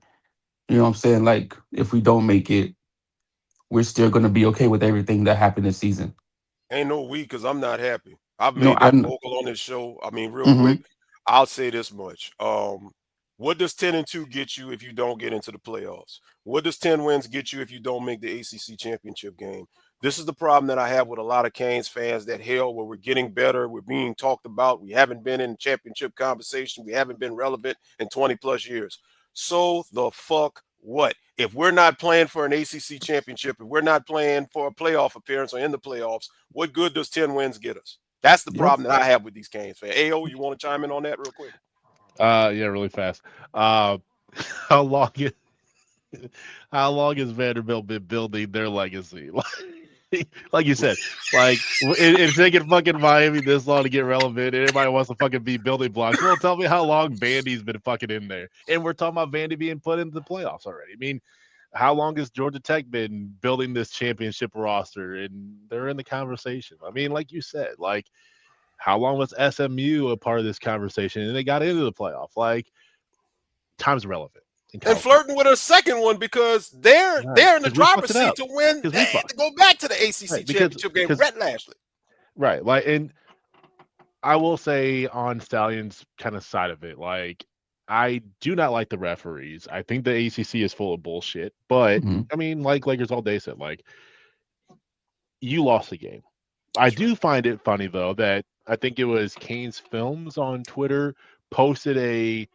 you know what I'm saying, like if we don't make it, we're still gonna be okay with everything that happened this season. Ain't no we because I'm not happy. I've No, made that I'm. vocal on this show. I mean, real quick, Mm-hmm. I'll say this much. What does 10-2 get you if you don't get into the playoffs? What does 10 wins get you if you don't make the ACC championship game? This is the problem that I have with a lot of Canes fans that hell where we're getting better, we're being talked about, we haven't been in championship conversation, we haven't been relevant in 20 plus years. So the fuck what? If we're not playing for an ACC championship, if we're not playing for a playoff appearance or in the playoffs, what good does 10 wins get us? That's the Yep. problem that I have with these Canes fans. AO, you want to chime in on that real quick? Yeah, really fast. Uh, how long is how long has Vanderbilt been building their legacy? Like you said, like it's taking fucking Miami this long to get relevant. And everybody wants to fucking be building blocks. Well, tell me how long Vandy's been fucking in there, and we're talking about Vandy being put into the playoffs already. I mean, how long has Georgia Tech been building this championship roster, and they're in the conversation? I mean, like you said, like how long was SMU a part of this conversation, and they got into the playoff? Like time's relevant in And college flirting football. with a second one because they're Right, they're in the because we fucked driver's it seat up. to win Because we to fucked. go back to the ACC Right, because championship game. because Rhett Lashley. right, like, and I will say on Stallions kind of side of it, like I do not like the referees. I think the ACC is full of bullshit. But Mm-hmm. I mean, like Lakers all day said, like you lost the game. I That's right. do find it funny though that I think it was Kane's Films on Twitter posted a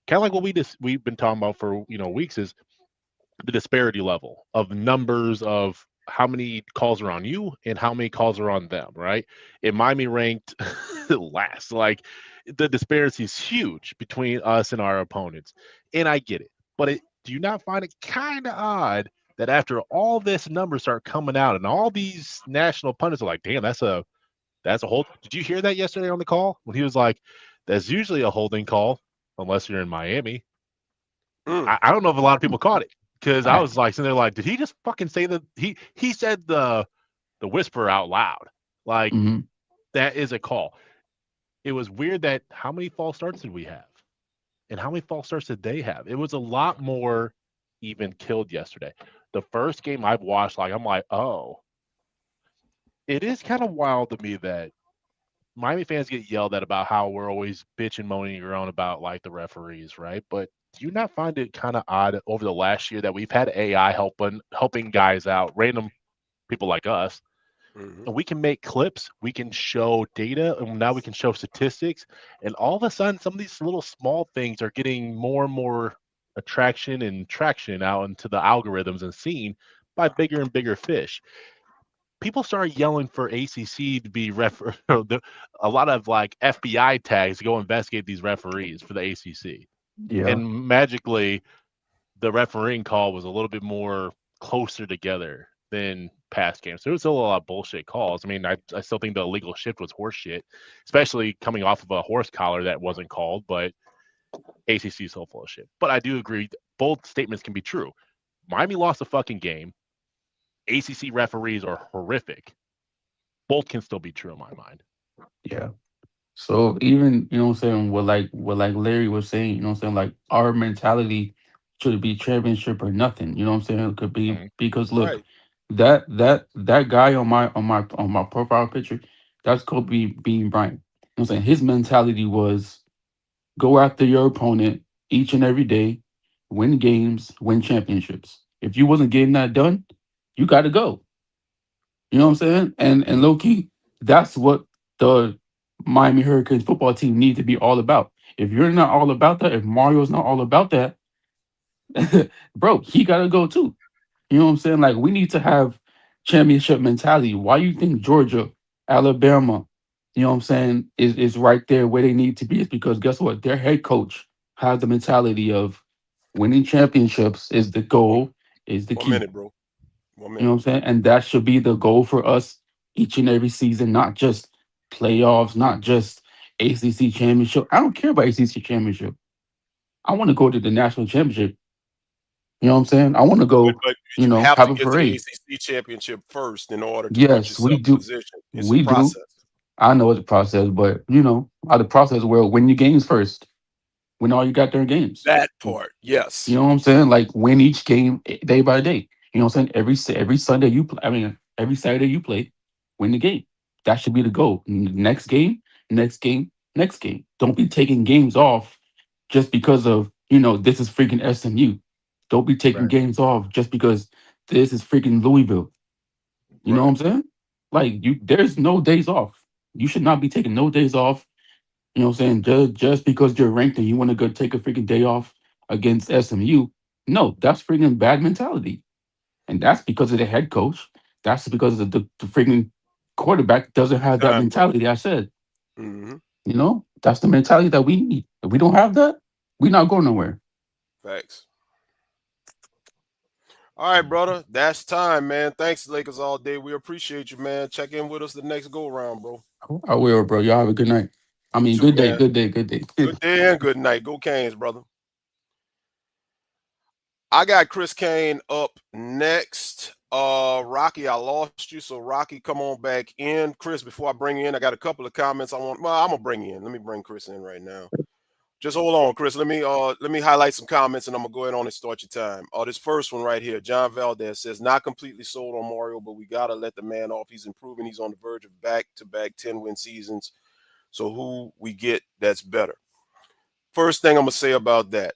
kind of like what we've been talking about for weeks is the disparity level of numbers of how many calls are on you and how many calls are on them, right? And Miami ranked last. Like the disparity is huge between us and our opponents. And I get it. But do you not find it kind of odd that after all this numbers start coming out and all these national pundits are like, damn, that's a hold. Did you hear that yesterday on the call when he was like, that's usually a holding call unless you're in Miami? Mm. I don't know if a lot of people caught it because I I, was like sitting there like, did he just fucking say that he said the whisper out loud? Like mm-hmm. that is a call. It was weird that how many false starts did we have? And how many false starts did they have? It was a lot more even killed yesterday. The first game I've watched, like I'm like, oh, it is kind of wild to me that Miami fans get yelled at about how we're always bitching, moaning around about like the referees, right? But do you not find it kind of odd over the last year that we've had AI helping guys out, random people like us, And we can make clips, we can show data, and now we can show statistics. And all of a sudden, some of these little small things are getting more and more attraction and traction out into the algorithms and seen by bigger and bigger fish. People started yelling for ACC to be a lot of like FBI tags to go investigate these referees for the ACC. Yeah. And magically, the refereeing call was a little bit more closer together than past games. There was still a lot of bullshit calls. I mean, I still think the illegal shift was horseshit, especially coming off of a horse collar that wasn't called, but ACC is so full of shit. But I do agree, both statements can be true. Miami lost a fucking game. ACC referees are horrific. Both can still be true in my mind. Yeah. So even, you know what I'm saying, what like Larry was saying, you know what I'm saying, like our mentality should be championship or nothing. You know what I'm saying? It could be because look, Right. that guy on my profile picture, that's Kobe Bean Bryant. You know what I'm saying? His mentality was go after your opponent each and every day, win games, win championships. If you wasn't getting that done, you gotta go. You know what I'm saying? And low key, that's what the Miami Hurricanes football team need to be all about. If you're not all about that, if Mario's not all about that, bro, he gotta go too. You know what I'm saying? Like we need to have championship mentality. Why you think Georgia, Alabama, you know what I'm saying, is right there where they need to be? Is because guess what? Their head coach has the mentality of winning championships is the goal, is the 1 key. minute, bro. 1 You minute. know what I'm saying? And that should be the goal for us each and every season, not just playoffs, not just ACC championship. I don't care about ACC championship. I want to go to the national championship. You know what I'm saying? I want to go, But you you know, have have to a get to the parade. ACC championship first in order to put Yes, we yourself in do. position. It's a We do. process. I know it's a process, but you know, how the process will win your games first. Win all you got there games. That part, yes. You know what I'm saying? Like win each game day by day. You know what I'm saying? Every Sunday you play. I mean, every Saturday you play, win the game. That should be the goal. Next game, next game, next game. Don't be taking games off just because of this is freaking SMU. Don't be taking Right. games off just because this is freaking Louisville. You know what Right. I'm saying? Like there's no days off. You should not be taking no days off. You know what I'm saying? Just because you're ranked and you want to go take a freaking day off against SMU. No, that's freaking bad mentality. And that's because of the head coach. That's because of the freaking quarterback doesn't have that Time, bro. mentality I said. Mm-hmm. You know, that's the mentality that we need. If we don't have that, we're not going nowhere. Facts. All right, brother. That's time, man. Thanks, Lakers, all day. We appreciate you, man. Check in with us the next go round, bro. I will, bro. Y'all have a good night. I You mean, too, good day, man. good day, good day. Good day and good night. Go Canes, brother. I got Chris Kane up next. Rocky, I lost you, so Rocky, come on back in. Chris, before I bring you in, I got a couple of comments I'm gonna bring you in. Let me bring Chris in right now. Just hold on, Chris. Let me highlight some comments and I'm gonna go ahead on and start your time. This first one right here. John Valdez says, not completely sold on Mario, but we gotta let the man off. He's improving. He's on the verge of back-to-back 10-win seasons. So who we get that's better. First thing I'm gonna say about that.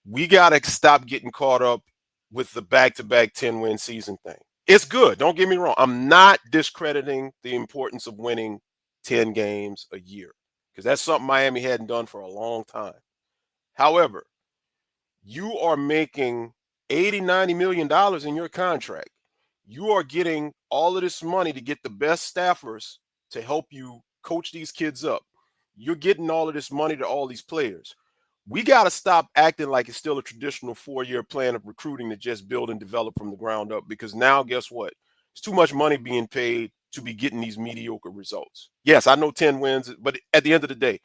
We got to stop getting caught up with the back-to-back 10-win season thing. It's good. Don't get me wrong. I'm not discrediting the importance of winning 10 games a year because that's something Miami hadn't done for a long time. However, you are making $80-90 million in your contract. You are getting all of this money to get the best staffers to help you coach these kids up. You're getting all of this money to all these players. We got to stop acting like it's still a traditional 4-year plan of recruiting to just build and develop from the ground up because now guess what? It's too much money being paid to be getting these mediocre results. Yes, I know 10 wins, but at the end of the day,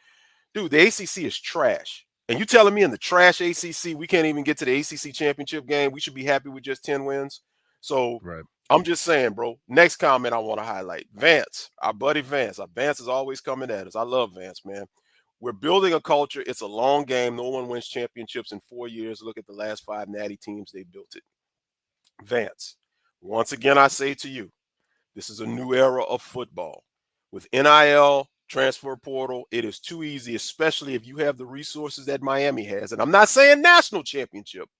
dude, the ACC is trash. And you telling me in the trash ACC, we can't even get to the ACC championship game? We should be happy with just 10 wins? So Right. I'm just saying, bro. Next comment I want to highlight. Vance, our buddy Vance. Vance is always coming at us. I love Vance, man. We're building a culture. It's a long game. No one wins championships in 4 years. Look at the last 5 natty teams. They built it. Vance, once again, I say to you, this is a new era of football. With NIL, transfer portal, it is too easy, especially if you have the resources that Miami has. And I'm not saying national championship,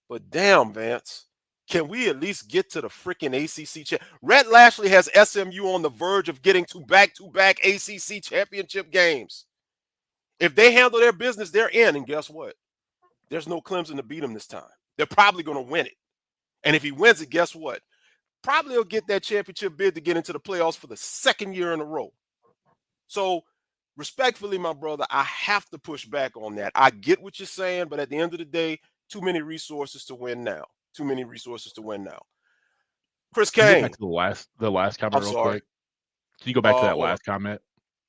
but damn, Vance, Can we at least get to the freaking ACC champ? Rhett Lashley has SMU on the verge of getting to back-to-back ACC championship games. If they handle their business, they're in. And guess what? There's no Clemson to beat them this time. They're probably going to win it. And if he wins it, guess what? Probably he'll get that championship bid to get into the playoffs for the second year in a row. So, respectfully, my brother, I have to push back on that. I get what you're saying, but at the end of the day, too many resources to win now. Too many resources to win now. Chris Can you go Kane. back to the last comment I'm real sorry. quick? Can you go back to that hold on. last comment?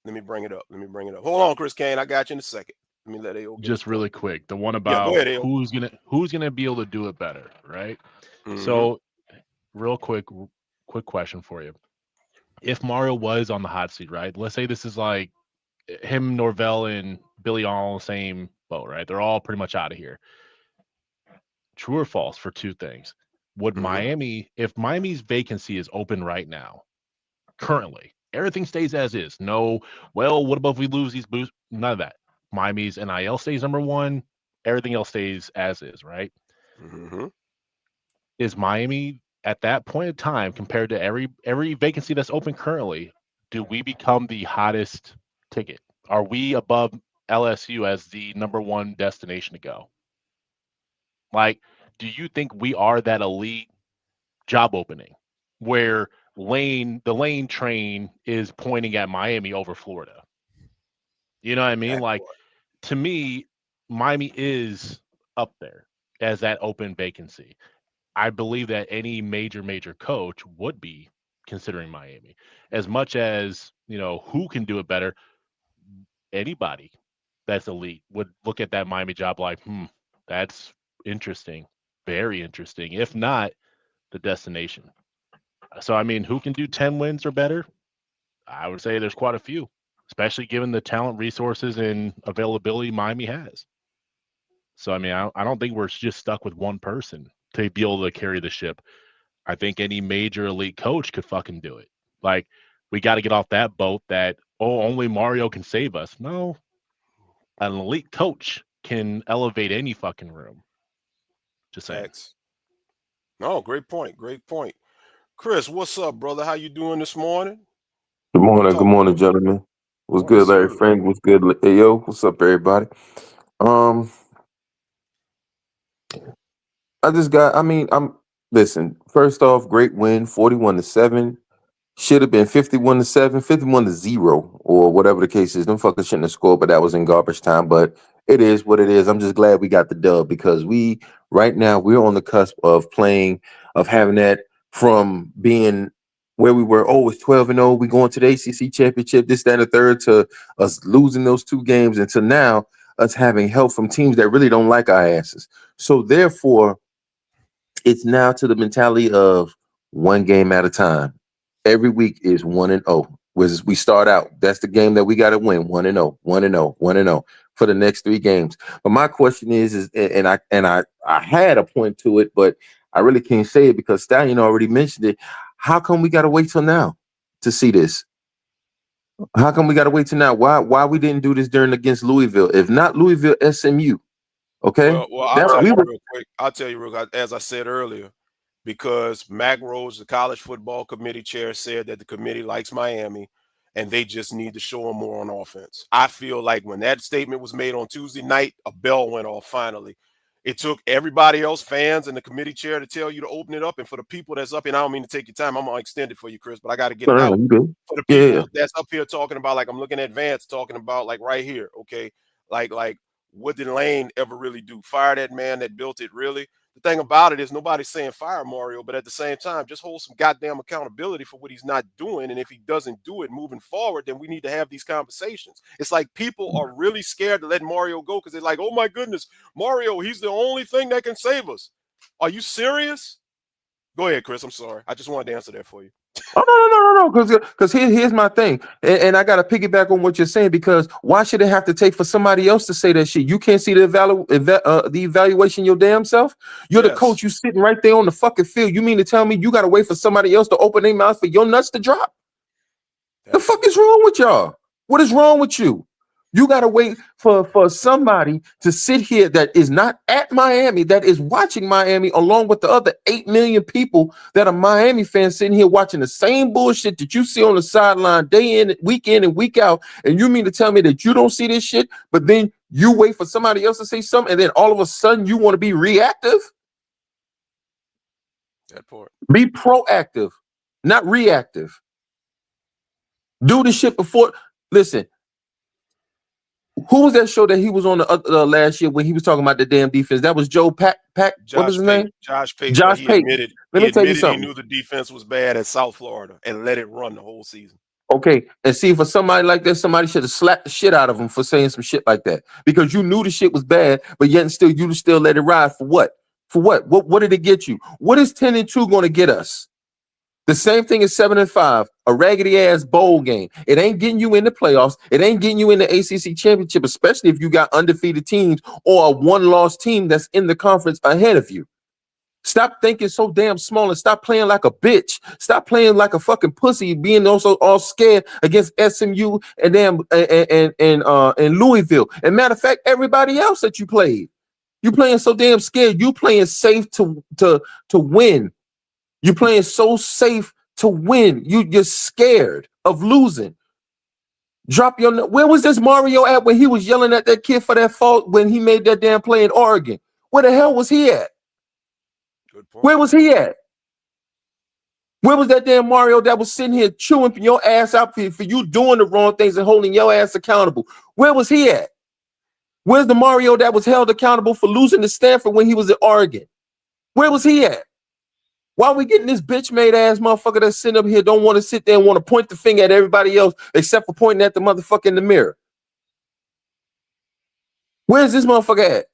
Let me bring it up. Hold on, Chris Kane. I got you in a second. Let me let AO get Just really quick. The one go about ahead, AO. who's gonna be able to do it better, right? Mhm. So, real quick question for you. If Mario was on the hot seat, right? Let's say this is like him, Norvell, and Billy all in the same boat, right? They're all pretty much out of here. True or false for two things? Would Miami, if Miami's vacancy is open right now, currently, everything stays as is. No, well, what about if we lose these boosts? None of that. Miami's NIL stays number one. Everything else stays as is, right? Is Miami at that point in time, compared to every vacancy that's open currently, do we become the hottest ticket? Are we above LSU as the number one destination to go? Like, do you think we are that elite job opening where the lane train is pointing at Miami over Florida? You know what I mean? Like, to me, Miami is up there as that open vacancy. I believe that any major coach would be considering Miami. As much as, who can do it better, anybody that's elite would look at that Miami job like, that's interesting. Very interesting. If not, the destination. So, I mean, who can do 10 wins or better? I would say there's quite a few, especially given the talent, resources, and availability Miami has. So, I mean, I don't think we're just stuck with one person to be able to carry the ship. I think any major elite coach could fucking do it. Like, we got to get off that boat that, only Mario can save us. No, an elite coach can elevate any fucking room. Just saying. Thanks. No, great point. Chris, what's up, brother? How you doing this morning? Good morning, gentlemen. What's good, Larry Frank? What's good, Ayo? What's up, everybody? Listen, first off, great win, 41-7. Should have been 51-7, 51-0, or whatever the case is. Them fuckers shouldn't have scored, but that was in garbage time. But it is what it is. I'm just glad we got the dub because right now we're on the cusp of having that from being where we were. Oh, it's 12-0. We going to the ACC championship, this, that, and the third, to us losing those two games, and to now us having help from teams that really don't like our asses. So therefore, it's now to the mentality of one game at a time. Every week is 1-0. We start out, that's the game that we got to win. 1-0, 1-0, 1-0 for the next three games. But my question is, and I had a point to it, but I really can't say it because Stallion already mentioned it. How come we got to wait till now to see this? How come we got to wait till now? Why we didn't do this against Louisville? If not Louisville, SMU. Okay. Well, I'll tell you real quick. As I said earlier, because Mac Rose, the college football committee chair, said that the committee likes Miami and they just need to show them more on offense. I feel like when that statement was made on Tuesday night, a bell went off finally. It took everybody else, fans and the committee chair, to tell you to open it up. And for the people that's up, and I don't mean to take your time, I'm going to extend it for you, Chris, but I got to get it out. For the people that's up here talking about, like I'm looking at Vance talking about, like right here, okay, like what did Lane ever really do? Fire that man that built it, really? The thing about it is nobody's saying fire Mario, but at the same time, just hold some goddamn accountability for what he's not doing. And if he doesn't do it moving forward, then we need to have these conversations. It's like people are really scared to let Mario go because they're like, oh my goodness, Mario, he's the only thing that can save us. Are you serious? Go ahead, Chris. I'm sorry. I just wanted to answer that for you. Oh, no. Because here's my thing. And I got to piggyback on what you're saying, because why should it have to take for somebody else to say that shit? You can't see the evaluation your damn self? You're the coach. You sitting right there on the fucking field. You mean to tell me you got to wait for somebody else to open their mouth for your nuts to drop? The fuck is wrong with y'all? What is wrong with you? You got to wait for somebody to sit here that is not at Miami, that is watching Miami along with the other 8 million people that are Miami fans sitting here watching the same bullshit that you see on the sideline day in and week out. And you mean to tell me that you don't see this shit, but then you wait for somebody else to say something and then all of a sudden you want to be reactive? That part. Be proactive, not reactive. Do the shit before. Listen. Who was that show that he was on the last year when he was talking about the damn defense? That was Joe Pack. What was his name? Josh Payton. Josh Payton. Let me tell you something. He knew the defense was bad at South Florida and let it run the whole season. Okay, and see, for somebody like that, somebody should have slapped the shit out of him for saying some shit like that because you knew the shit was bad, but yet and still you still let it ride for what? For what? What did it get you? What is 10-2 going to get us? The same thing as 7-5, a raggedy ass bowl game. It ain't getting you in the playoffs. It ain't getting you in the ACC championship, especially if you got undefeated teams or a one-loss team that's in the conference ahead of you. Stop thinking so damn small and stop playing like a bitch. Stop playing like a fucking pussy, being also all scared against SMU and damn and Louisville. And matter of fact, everybody else that you played, you playing so damn scared. You playing safe to win. You're playing so safe to win. You're scared of losing. Drop your. Where was this Mario at when he was yelling at that kid for that fault when he made that damn play in Oregon? Where the hell was he at? Good point. Where was he at? Where was that damn Mario that was sitting here chewing your ass out for you doing the wrong things and holding your ass accountable? Where was he at? Where's the Mario that was held accountable for losing to Stanford when he was at Oregon? Where was he at? Why are we getting this bitch made ass motherfucker that's sitting up here don't want to sit there and want to point the finger at everybody else except for pointing at the motherfucker in the mirror? Where's this motherfucker at?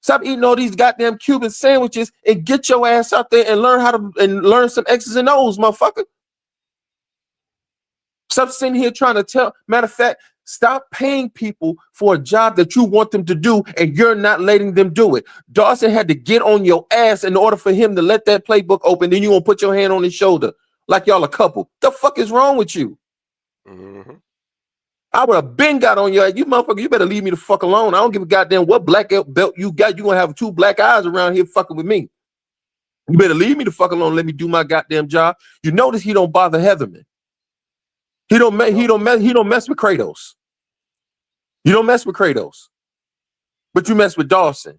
Stop eating all these goddamn Cuban sandwiches and get your ass out there and learn some X's and O's, motherfucker. Stop sitting here trying to tell. Matter of fact, stop paying people for a job that you want them to do and you're not letting them do it. Dawson had to get on your ass in order for him to let that playbook open. Then you gonna put your hand on his shoulder like y'all a couple. The fuck is wrong with you? Mm-hmm. I would have been got on your ass. You motherfucker, you better leave me the fuck alone. I don't give a goddamn what black belt you got. You gonna have 2 black eyes around here fucking with me. You better leave me the fuck alone. Let me do my goddamn job. You notice he don't bother Heatherman. He don't mess with Kratos. You don't mess with Kratos, but you mess with Dawson.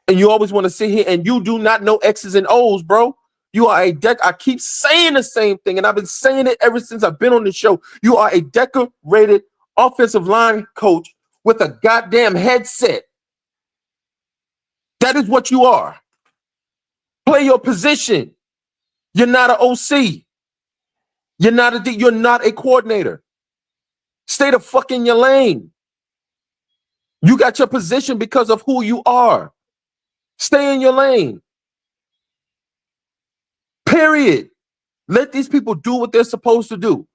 And you always want to sit here and you do not know X's and O's, bro. You are a I keep saying the same thing, and I've been saying it ever since I've been on the show. You are a decorated offensive line coach with a goddamn headset. That is what you are. Play your position. You're not an OC. You're not a coordinator. Stay the fuck in your lane. You got your position because of who you are. Stay in your lane. Period. Let these people do what they're supposed to do.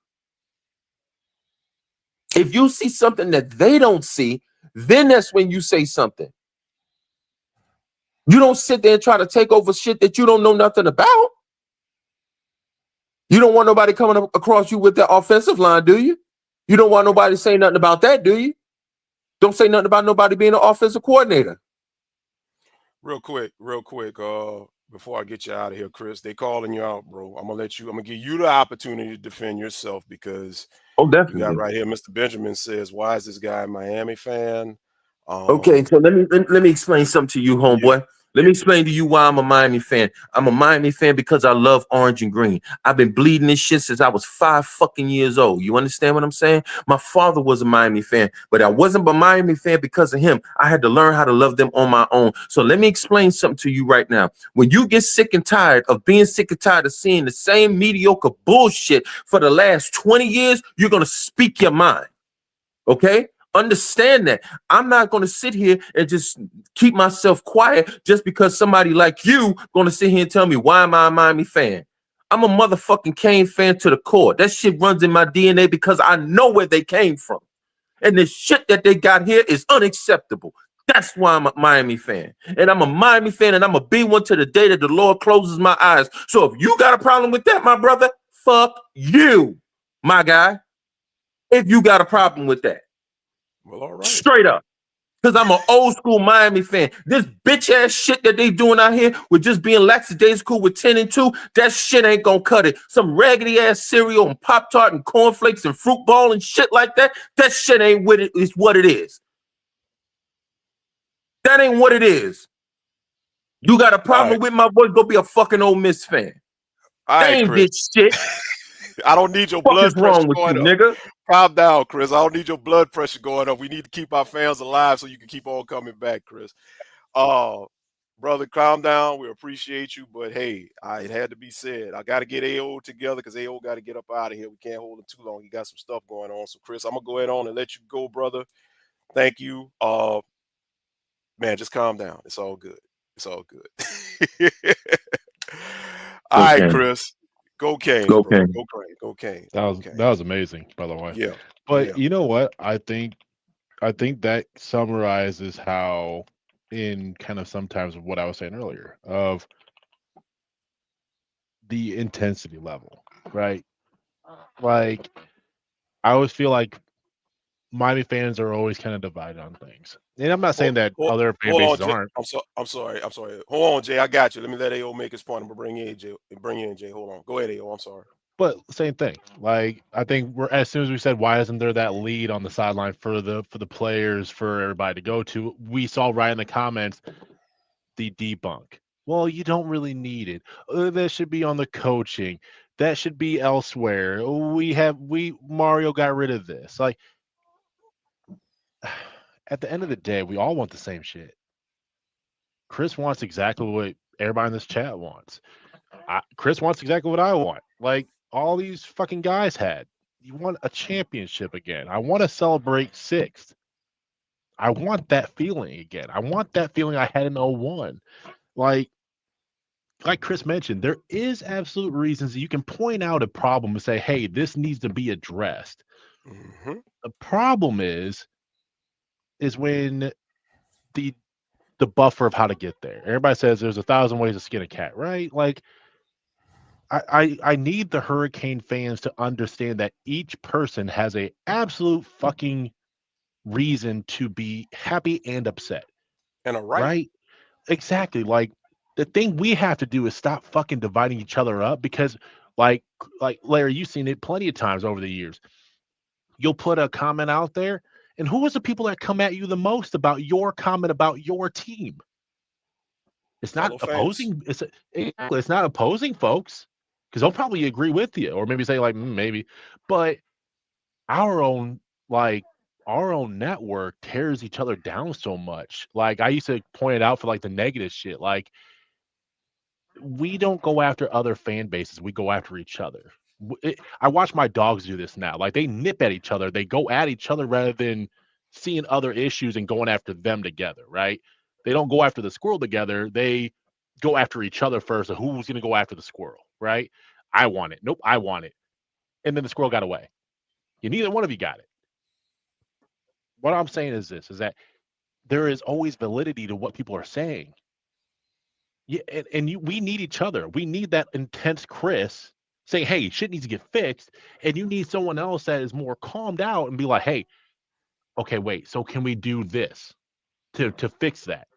If you see something that they don't see, then that's when you say something. You don't sit there and try to take over shit that you don't know nothing about. You don't want nobody coming across you with that offensive line, do you? You don't want nobody saying nothing about that, do you? Don't say nothing about nobody being an offensive coordinator. Real quick, before I get you out of here, Chris, they calling you out, bro. I'm gonna give you the opportunity to defend yourself because definitely. You got right here, Mr. Benjamin says, why is this guy a Miami fan? Okay, so let me explain something to you, homeboy. Yeah. Let me explain to you why I'm a Miami fan. I'm a Miami fan because I love orange and green. I've been bleeding this shit since I was 5 fucking years old. You understand what I'm saying? My father was a Miami fan, but I wasn't a Miami fan because of him. I had to learn how to love them on my own. So let me explain something to you right now. When you get sick and tired of being sick and tired of seeing the same mediocre bullshit for the last 20 years, you're going to speak your mind. Okay? Understand that. I'm not going to sit here and just keep myself quiet just because somebody like you going to sit here and tell me why am I a Miami fan. I'm a motherfucking Kane fan to the core. That shit runs in my DNA because I know where they came from. And the shit that they got here is unacceptable. That's why I'm a Miami fan. And I'm a Miami fan and I'm going to be one to the day that the Lord closes my eyes. So if you got a problem with that, my brother, fuck you, my guy. If you got a problem with that. Well, all right. Straight up. Because I'm an old school Miami fan. This bitch ass shit that they doing out here with just being lackadaisical with 10-2, that shit ain't gonna cut it. Some raggedy ass cereal and Pop-Tart and cornflakes and fruit ball and shit like that, that shit ain't what it is. What it is. That ain't what it is. You got a problem with my boy, go be a fucking Ole Miss fan. All They right, ain't Chris. this shit. I don't need your What blood is wrong pressure with you, going up. nigga? Calm down, Chris. I don't need your blood pressure going up. We need to keep our fans alive so you can keep on coming back, Chris. Brother, calm down. We appreciate you, but hey, it had to be said. I got to get AO together because AO got to get up out of here. We can't hold him too long. He got some stuff going on. So, Chris, I'm gonna go ahead on and let you go, brother. Thank you. Man, just calm down. It's all good. It's all good. All right, Cane. Chris. Go Canes, Go bro. Cane. Go Cane. Go Cane. That was amazing, by the way. Yeah. But yeah. you know what? I think that summarizes how, in kind of sometimes what I was saying earlier, of the intensity level, right? Like, I always feel like Miami fans are always kind of divided on things. And I'm not saying that other fan Hold on, bases Jay. aren't. I'm sorry. Hold on, Jay. I got you. Let me let AO make his point. I'm gonna bring you in, Jay. Hold on. Go ahead, AO. I'm sorry. But same thing. Like, I think we're, as soon as we said, why isn't there that lead on the sideline for the players, for everybody to go to? We saw right in the comments the debunk. Well, you don't really need it. That should be on the coaching. That should be elsewhere. Mario got rid of this. Like, at the end of the day, we all want the same shit. Chris wants exactly what everybody in this chat wants. Chris wants exactly what I want. Like, all these fucking guys had. You want a championship again. I want to celebrate sixth. I want that feeling again. I want that feeling I had in 01. Like Chris mentioned, there is absolute reasons that you can point out a problem and say, hey, this needs to be addressed. Mm-hmm. The problem is when the buffer of how to get there. Everybody says there's 1,000 ways to skin a cat, right? Like, I need the Hurricane fans to understand that each person has a absolute fucking reason to be happy and upset. And a right? Exactly. Like, the thing we have to do is stop fucking dividing each other up, because like Larry, you've seen it plenty of times over the years. You'll put a comment out there, and who is the people that come at you the most about your comment about your team? It's not opposing. It's not opposing folks, because they'll probably agree with you, or maybe say like maybe, but our own network tears each other down so much. Like, I used to point it out for like the negative shit. Like, we don't go after other fan bases. We go after each other. I watch my dogs do this now. Like, they nip at each other. They go at each other rather than seeing other issues and going after them together, right? They don't go after the squirrel together. They go after each other first. So who's going to go after the squirrel, right? I want it. Nope, I want it. And then the squirrel got away. Neither one of you got it. What I'm saying is this, is that there is always validity to what people are saying. Yeah, we need each other. We need that intense Chris saying, hey, shit needs to get fixed. And you need someone else that is more calmed out and be like, hey, okay, wait, so can we do this to fix that?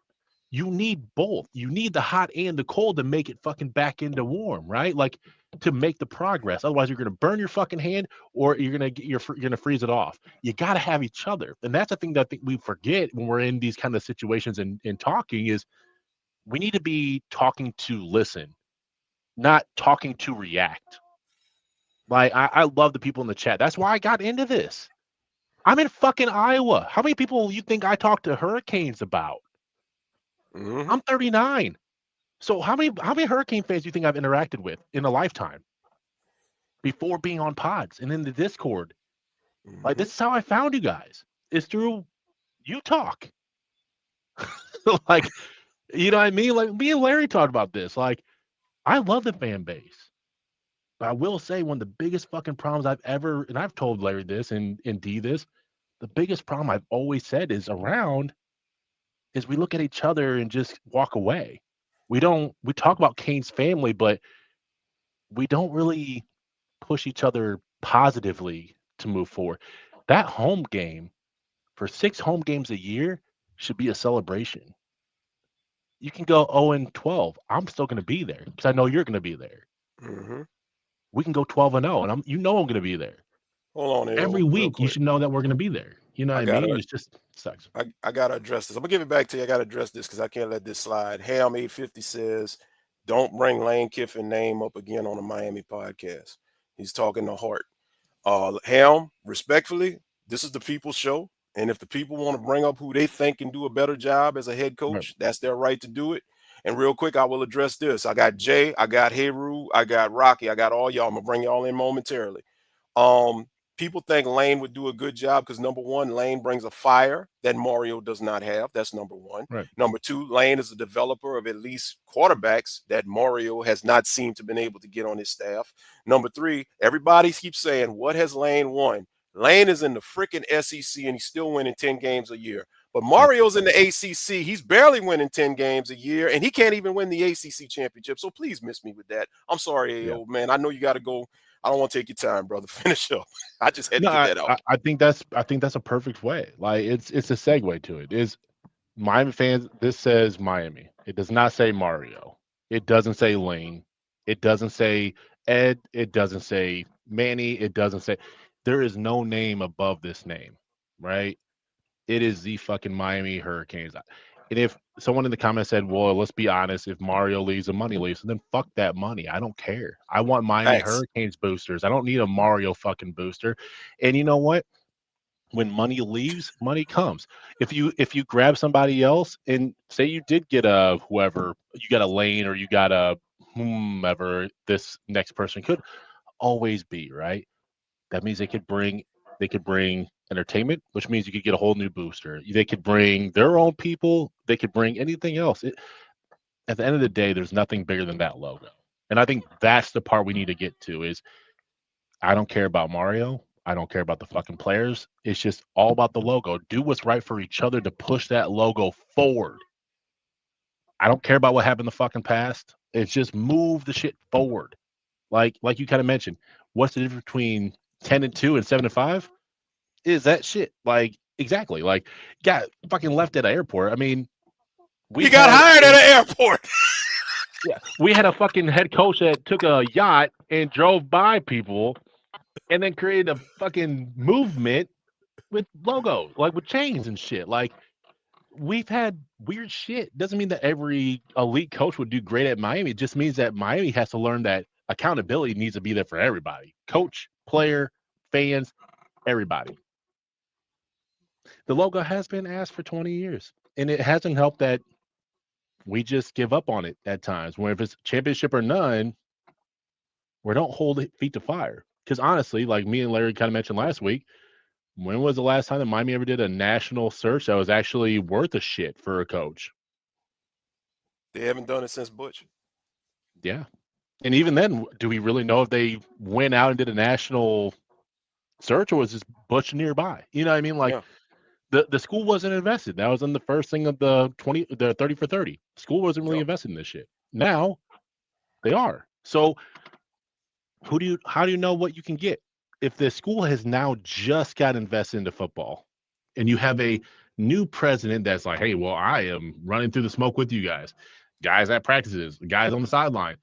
You need both. You need the hot and the cold to make it fucking back into warm, right? Like, to make the progress. Otherwise, you're going to burn your fucking hand, or you're going to freeze it off. You got to have each other. And that's the thing that I think we forget when we're in these kind of situations and talking is, we need to be talking to listen, not talking to react. Like, I love the people in the chat. That's why I got into this. I'm in fucking Iowa. How many people you think I talk to Hurricanes about? Mm-hmm. I'm 39. So how many Hurricane fans do you think I've interacted with in a lifetime before being on pods and in the Discord? Mm-hmm. Like, this is how I found you guys. It's through you talk. Like, you know what I mean? Like, me and Larry talked about this. Like, I love the fan base. But I will say, one of the biggest fucking problems I've ever, and I've told Larry this and D this, the biggest problem I've always said is we look at each other and just walk away. We talk about Kane's family, but we don't really push each other positively to move forward. That home game for 6 home games a year should be a celebration. You can go 0-12. I'm still going to be there because I know you're going to be there. Mm-hmm. We can go 12-0, and I'm going to be there. Hold on, Every real week, you quick. should know that we're going to be there. You know what I mean? It's just sucks. I gotta address this. I'm gonna give it back to you. I gotta address this because I can't let this slide. Ham 850 says, "Don't bring Lane Kiffin name up again on a Miami podcast." He's talking to Hart. Ham, respectfully, this is the people's show, and if the people want to bring up who they think can do a better job as a head coach, that's their right to do it. And real quick, I will address this. I got Jay, I got Heru, I got Rocky, I got all y'all. I'm gonna bring y'all in momentarily. People think Lane would do a good job because number one, Lane brings a fire that Mario does not have. That's number one. Right. Number two, Lane is a developer of at least quarterbacks that Mario has not seemed to been able to get on his staff. Number three, everybody keeps saying, what has Lane won? Lane is in the freaking SEC and he's still winning 10 games a year. But Mario's in the ACC. He's barely winning 10 games a year, and he can't even win the ACC championship. So please miss me with that. I'm sorry, AO, man. I know you got to go. I don't want to take your time, brother. Finish up. I just had to get that out. I think that's a perfect way. Like it's a segue to it. Is Miami fans? This says Miami. It does not say Mario. It doesn't say Lane. It doesn't say Ed. It doesn't say Manny. It doesn't say. There is no name above this name, right? It is the fucking Miami Hurricanes. And if someone in the comments said, well, let's be honest, if Mario leaves, the money leaves, then fuck that money. I don't care. I want Miami Hurricanes boosters. I don't need a Mario fucking booster. And you know what? When money leaves, money comes. If you grab somebody else and say you did get a whoever, you got a Lane or you got a whomever this next person could always be, right? That means they could bring entertainment, which means you could get a whole new booster. They could bring their own people. They could bring anything else. At the end of the day, there's nothing bigger than that logo. And I think that's the part we need to get to is I don't care about Mario. I don't care about the fucking players. It's just all about the logo. Do what's right for each other to push that logo forward. I don't care about what happened in the fucking past. It's just move the shit forward. Like you kind of mentioned, what's the difference between 10-2 and 7-5? Is that shit. Like, exactly. Like, got fucking left at an airport. I mean, we got hired at an airport. Yeah. We had a fucking head coach that took a yacht and drove by people and then created a fucking movement with logos, like with chains and shit. Like, we've had weird shit. Doesn't mean that every elite coach would do great at Miami. It just means that Miami has to learn that accountability needs to be there for everybody. Coach, player, fans, everybody. The logo has been asked for 20 years, and it hasn't helped that we just give up on it at times. Where if it's championship or none, we don't hold feet to fire. Because honestly, like me and Larry kind of mentioned last week, when was the last time that Miami ever did a national search that was actually worth a shit for a coach? They haven't done it since Butch. Yeah. And even then, do we really know if they went out and did a national search or was this Butch nearby? You know what I mean? Like, the school wasn't invested. That was in the first thing of the 30 for 30. School wasn't really invested in this shit. Now they are. So how do you know what you can get? If the school has now just got invested into football and you have a new president that's like, hey, well, I am running through the smoke with you guys at practices, guys on the sideline.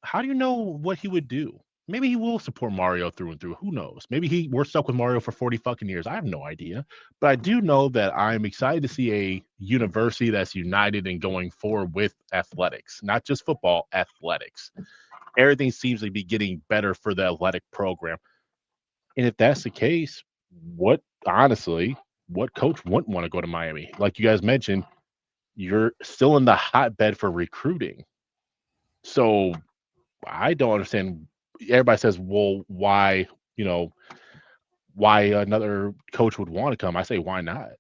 How do you know what he would do? Maybe he will support Mario through and through. Who knows? Maybe we're stuck with Mario for 40 fucking years. I have no idea. But I do know that I'm excited to see a university that's united and going forward with athletics, not just football, athletics. Everything seems to be getting better for the athletic program. And if that's the case, what coach wouldn't want to go to Miami? Like you guys mentioned, you're still in the hotbed for recruiting. So I don't understand. Everybody says, well, why another coach would want to come? I say, why not?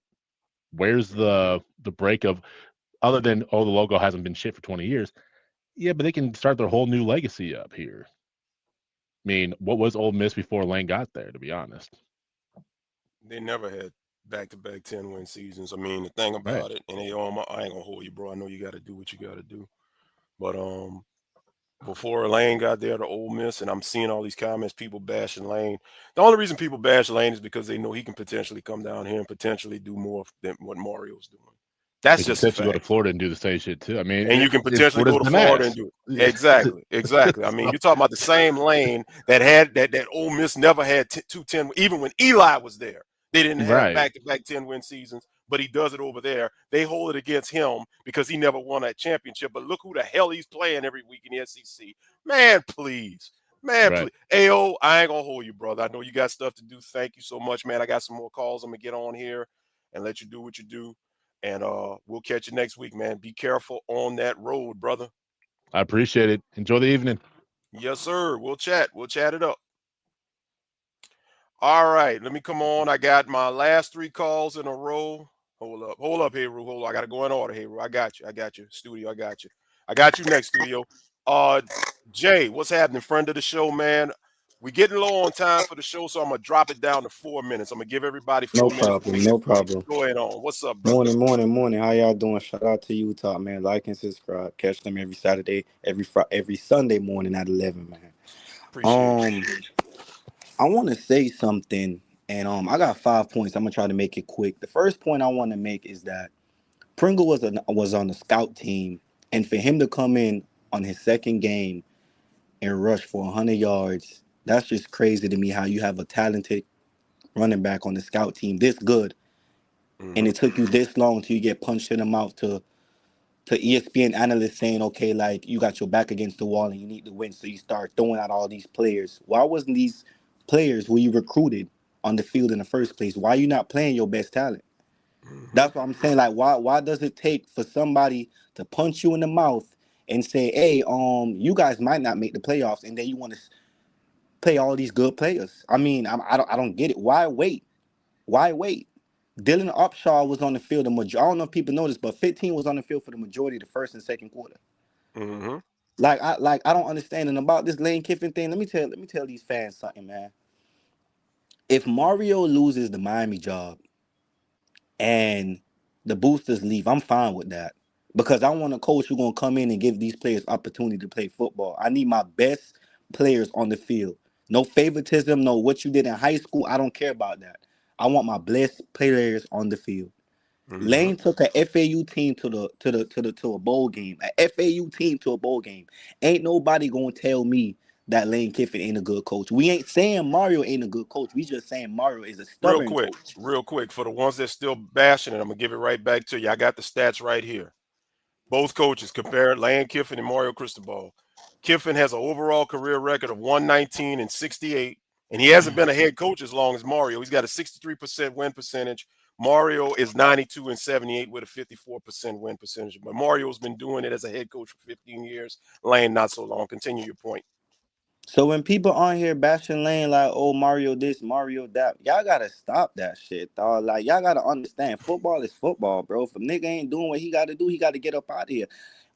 Where's the break of, other than, the logo hasn't been shit for 20 years. Yeah, but they can start their whole new legacy up here. I mean, what was Ole Miss before Lane got there, to be honest? They never had back-to-back 10-win seasons. I mean, the thing about it, and I ain't gonna hold you, bro. I know you got to do what you got to do. But before Lane got there to Ole Miss, and I'm seeing all these comments, people bashing Lane. The only reason people bash Lane is because they know he can potentially come down here and potentially do more than what Mario's doing. That's He can just a potentially go to fact. Florida and do the same shit too. I mean, And you can it's potentially Florida's go to been Florida and ass. do it. Yeah. Exactly, exactly. I mean, So, you're talking about the same Lane that had that Ole Miss never had 210. Even when Eli was there, they didn't have right. back-to-back 10-win seasons. But he does it over there. They hold it against him because he never won that championship. But look who the hell he's playing every week in the SEC. Man, please. Man, Right. please. Ayo, I ain't gonna hold you, brother. I know you got stuff to do. Thank you so much, man. I got some more calls. I'm gonna get on here and let you do what you do. And we'll catch you next week, man. Be careful on that road, brother. I appreciate it. Enjoy the evening. Yes, sir. We'll chat. We'll chat it up. All right. Let me come on. I got my last 3 calls in a row. Hold up, Hey Ru. Hold on. I gotta go in order, Hey Ru. I got you. I got you. Studio, I got you. I got you next, studio. Uh Jay, what's happening? Friend of the show, man. We getting low on time for the show, so I'm gonna drop it down to 4 minutes. I'm gonna give everybody No 4 minutes to problem. make No their point. problem. Go ahead on. What's up, brother? Morning. How y'all doing? Shout out to Utah, man. Like and subscribe. Catch them every Saturday, every Sunday morning at 11, man. Appreciate you. Um, I want to say something, and I got 5 points. I'm gonna try to make it quick. The first point I want to make is that Pringle was on the scout team, and for him to come in on his second game and rush for 100 yards, that's just crazy to me. How you have a talented running back on the scout team this good, and Mm-hmm. it took you this long till you get punched in the mouth to ESPN analysts saying, okay, like you got your back against the wall and you need to win, so you start throwing out all these players. Why wasn't these players who you recruited on the field in the first place? Why are you not playing your best talent? Mm-hmm. That's what I'm saying. Like, why does it take for somebody to punch you in the mouth and say, hey, you guys might not make the playoffs, and then you want to play all these good players? I mean, I don't get it. Why wait? Why wait? Dylan Upshaw was on the field. I don't know if people know this, but 15 was on the field for the majority of the first and second quarter. Mm-hmm. I don't understand. And about this Lane Kiffin thing, let me tell these fans something, man. If Mario loses the Miami job and the boosters leave, I'm fine with that. Because I want a coach who's gonna come in and give these players opportunity to play football. I need my best players on the field. No favoritism, no what you did in high school. I don't care about that. I want my best players on the field. Mm-hmm. Lane took a FAU team to a bowl game. A FAU team to a bowl game. Ain't nobody gonna tell me that Lane Kiffin ain't a good coach. We ain't saying Mario ain't a good coach. We just saying Mario is a stubborn coach. Real quick, for the ones that still bashing it, I'm gonna give it right back to you. I got the stats right here. Both coaches compared Lane Kiffin and Mario Cristobal. Kiffin has an overall career record of 119 and 68, and he hasn't been a head coach as long as Mario. He's got a 63% win percentage. Mario is 92 and 78 with a 54% win percentage. But Mario's been doing it as a head coach for 15 years. Lane, not so long. Continue your point. So when people on here bashing Lane like, oh Mario this, Mario that, y'all gotta stop that shit, dog. Like y'all gotta understand, football is football, bro. If a nigga ain't doing what he gotta do, he gotta get up out of here.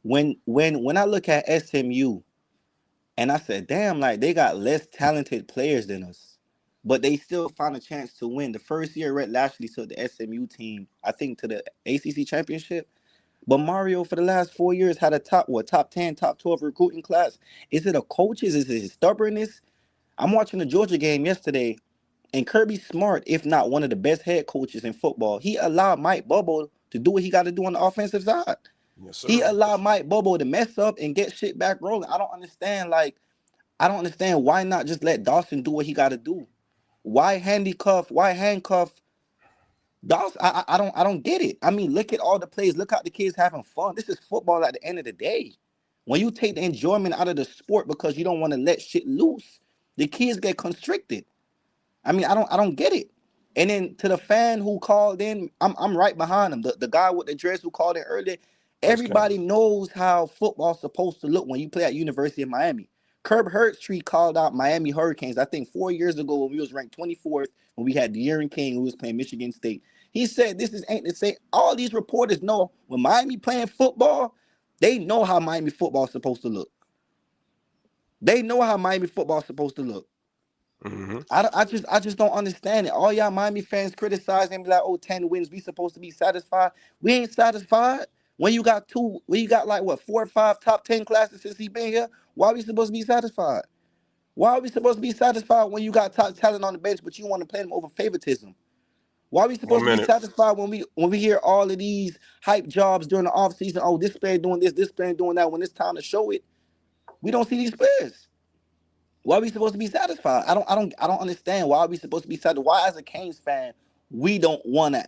When I look at SMU, and I said, damn, like they got less talented players than us. But they still found a chance to win. The first year, Rhett Lashley took the SMU team, I think, to the ACC championship. But Mario, for the last 4 years, had a top 10, top 12 recruiting class. Is it a coaches? Is it his stubbornness? I'm watching the Georgia game yesterday, and Kirby Smart, if not one of the best head coaches in football, he allowed Mike Bobo to do what he got to do on the offensive side. Yes, He sir. allowed Mike Bobo to mess up and get shit back rolling. I don't understand why not just let Dawson do what he got to do. Why handcuff Dawson? I don't get it. I mean, look at all the plays. Look how the kids having fun. This is football at the end of the day. When you take the enjoyment out of the sport because you don't want to let shit loose, the kids get constricted. I mean, I don't get it. And then to the fan who called in, I'm right behind him. The guy with the dress who called in earlier, Chris Campbell. everybody knows how football's supposed to look when you play at University of Miami. Herb Hertztree called out Miami Hurricanes, I think 4 years ago when we was ranked 24th, when we had De'Aaron King who was playing Michigan State. He said this is ain't to say all these reporters know when Miami playing football, they know how Miami football is supposed to look. They know how Miami football is supposed to look. Mm-hmm. I just don't understand it. All y'all Miami fans criticize him like, oh, 10 wins, we supposed to be satisfied. We ain't satisfied. When you got like what 4 or 5 top 10 classes since he been here, why are we supposed to be satisfied? Why are we supposed to be satisfied when you got top talent on the bench, but you want to play them over favoritism? Why are we 1 supposed to be minute. satisfied when we hear all of these hype jobs during the offseason? Oh, this player doing this player doing that. When it's time to show it, we don't see these players. Why are we supposed to be satisfied? I don't understand. Why are we supposed to be satisfied? Why, as a Canes fan, we don't want to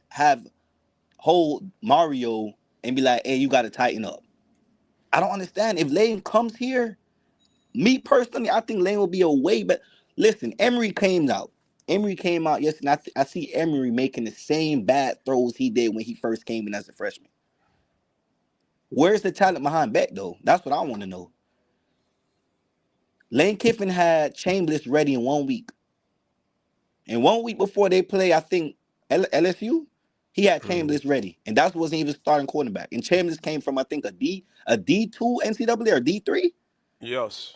hold Mario and be like, hey, you got to tighten up. I don't understand. If Lane comes here, me personally, I think Lane will be away. But listen, Emery came out. Emery came out yesterday. And I see Emery making the same bad throws he did when he first came in as a freshman. Where's the talent behind Beck, though? That's what I want to know. Lane Kiffin had Chambliss ready in 1 week. And 1 week before they play, I think, LSU, he had Chambliss ready. And that wasn't even starting quarterback. And Chambliss came from, I think, a D2 NCAA or D3. Yes.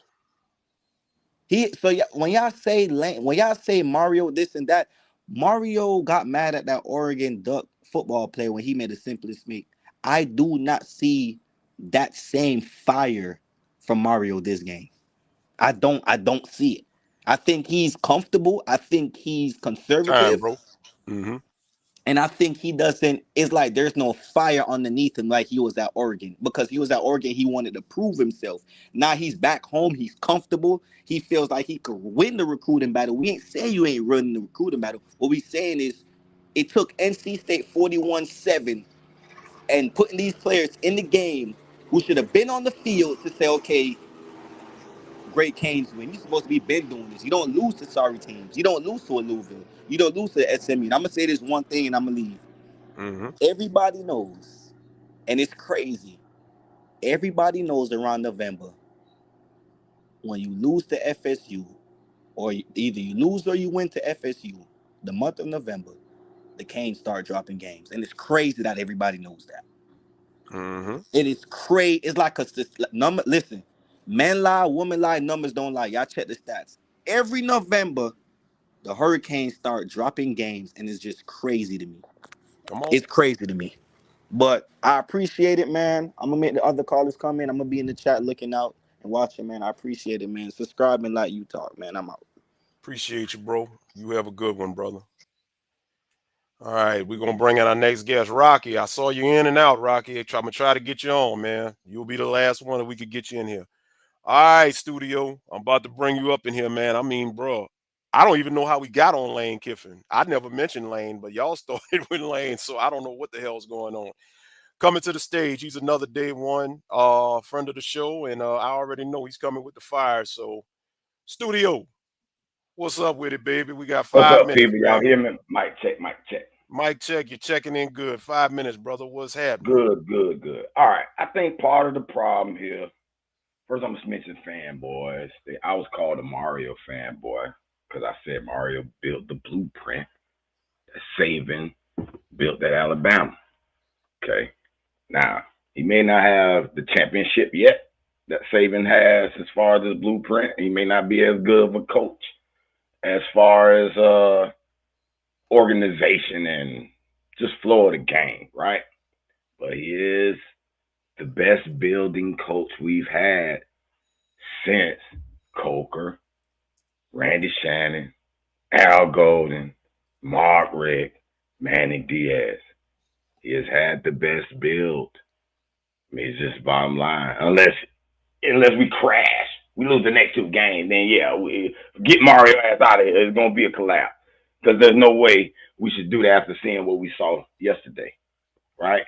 When y'all say Mario this and that, Mario got mad at that Oregon Duck football player when he made the simplest mistake. I do not see that same fire from Mario this game. I don't see it. I think he's comfortable. I think he's Time, conservative. bro. Mm-hmm. And I think he doesn't, it's like there's no fire underneath him like he was at Oregon. Because he was at Oregon, he wanted to prove himself. Now he's back home, he's comfortable. He feels like he could win the recruiting battle. We ain't saying you ain't running the recruiting battle. What we saying is it took NC State 41-7 and putting these players in the game who should have been on the field to say, okay, Great Canes win. You're supposed to be been doing this. You don't lose to sorry teams. You don't lose to a Louisville. You don't lose to SMU. And I'm going to say this one thing and I'm going to leave. Mm-hmm. Everybody knows, and it's crazy. Everybody knows around November when you lose to FSU, or either you lose or you win to FSU, the month of November, the Canes start dropping games. And it's crazy that everybody knows that. Mm-hmm. It is crazy. It's like a number. Listen, men lie, women lie, numbers don't lie. Y'all check the stats. Every November, the Hurricanes start dropping games, and it's just crazy to me. Come on. It's crazy to me. But I appreciate it, man. I'm gonna make the other callers come in. I'm gonna be in the chat looking out and watching, man. I appreciate it, man. Subscribe and like you talk, man. I'm out. Appreciate you, bro. You have a good one, brother. All right, we're gonna bring in our next guest, Rocky. I saw you in and out, Rocky. I'm gonna try to get you on, man. You'll be the last one that we could get you in here. All right, studio. I'm about to bring you up in here, man. I mean, bro, I don't even know how we got on Lane Kiffin. I never mentioned Lane, but y'all started with Lane, so I don't know what the hell's going on. Coming to the stage, he's another day one friend of the show, and I already know he's coming with the fire. So, studio, what's up with it, baby? We got What's 5 up, minutes, people? Y'all man. hear me? Mic check, mic check. Mic check, you're checking in good. 5 minutes, brother. What's happening? Good, good, good. All right. I think part of the problem here, first I'm just mentioning fanboys. I was called a Mario fanboy because I said Mario built the blueprint that Saban built at Alabama. Okay. Now, he may not have the championship yet that Saban has as far as his blueprint. He may not be as good of a coach as far as organization and just flow of the game, right? But he is the best building coach we've had since Coker, Randy Shannon, Al Golden, Mark Rick, Manny Diaz. He has had the best build. I mean, it's just bottom line. Unless we crash, we lose the next 2 games, then yeah, we get Mario ass out of here. It's gonna be a collapse because there's no way we should do that after seeing what we saw yesterday, right?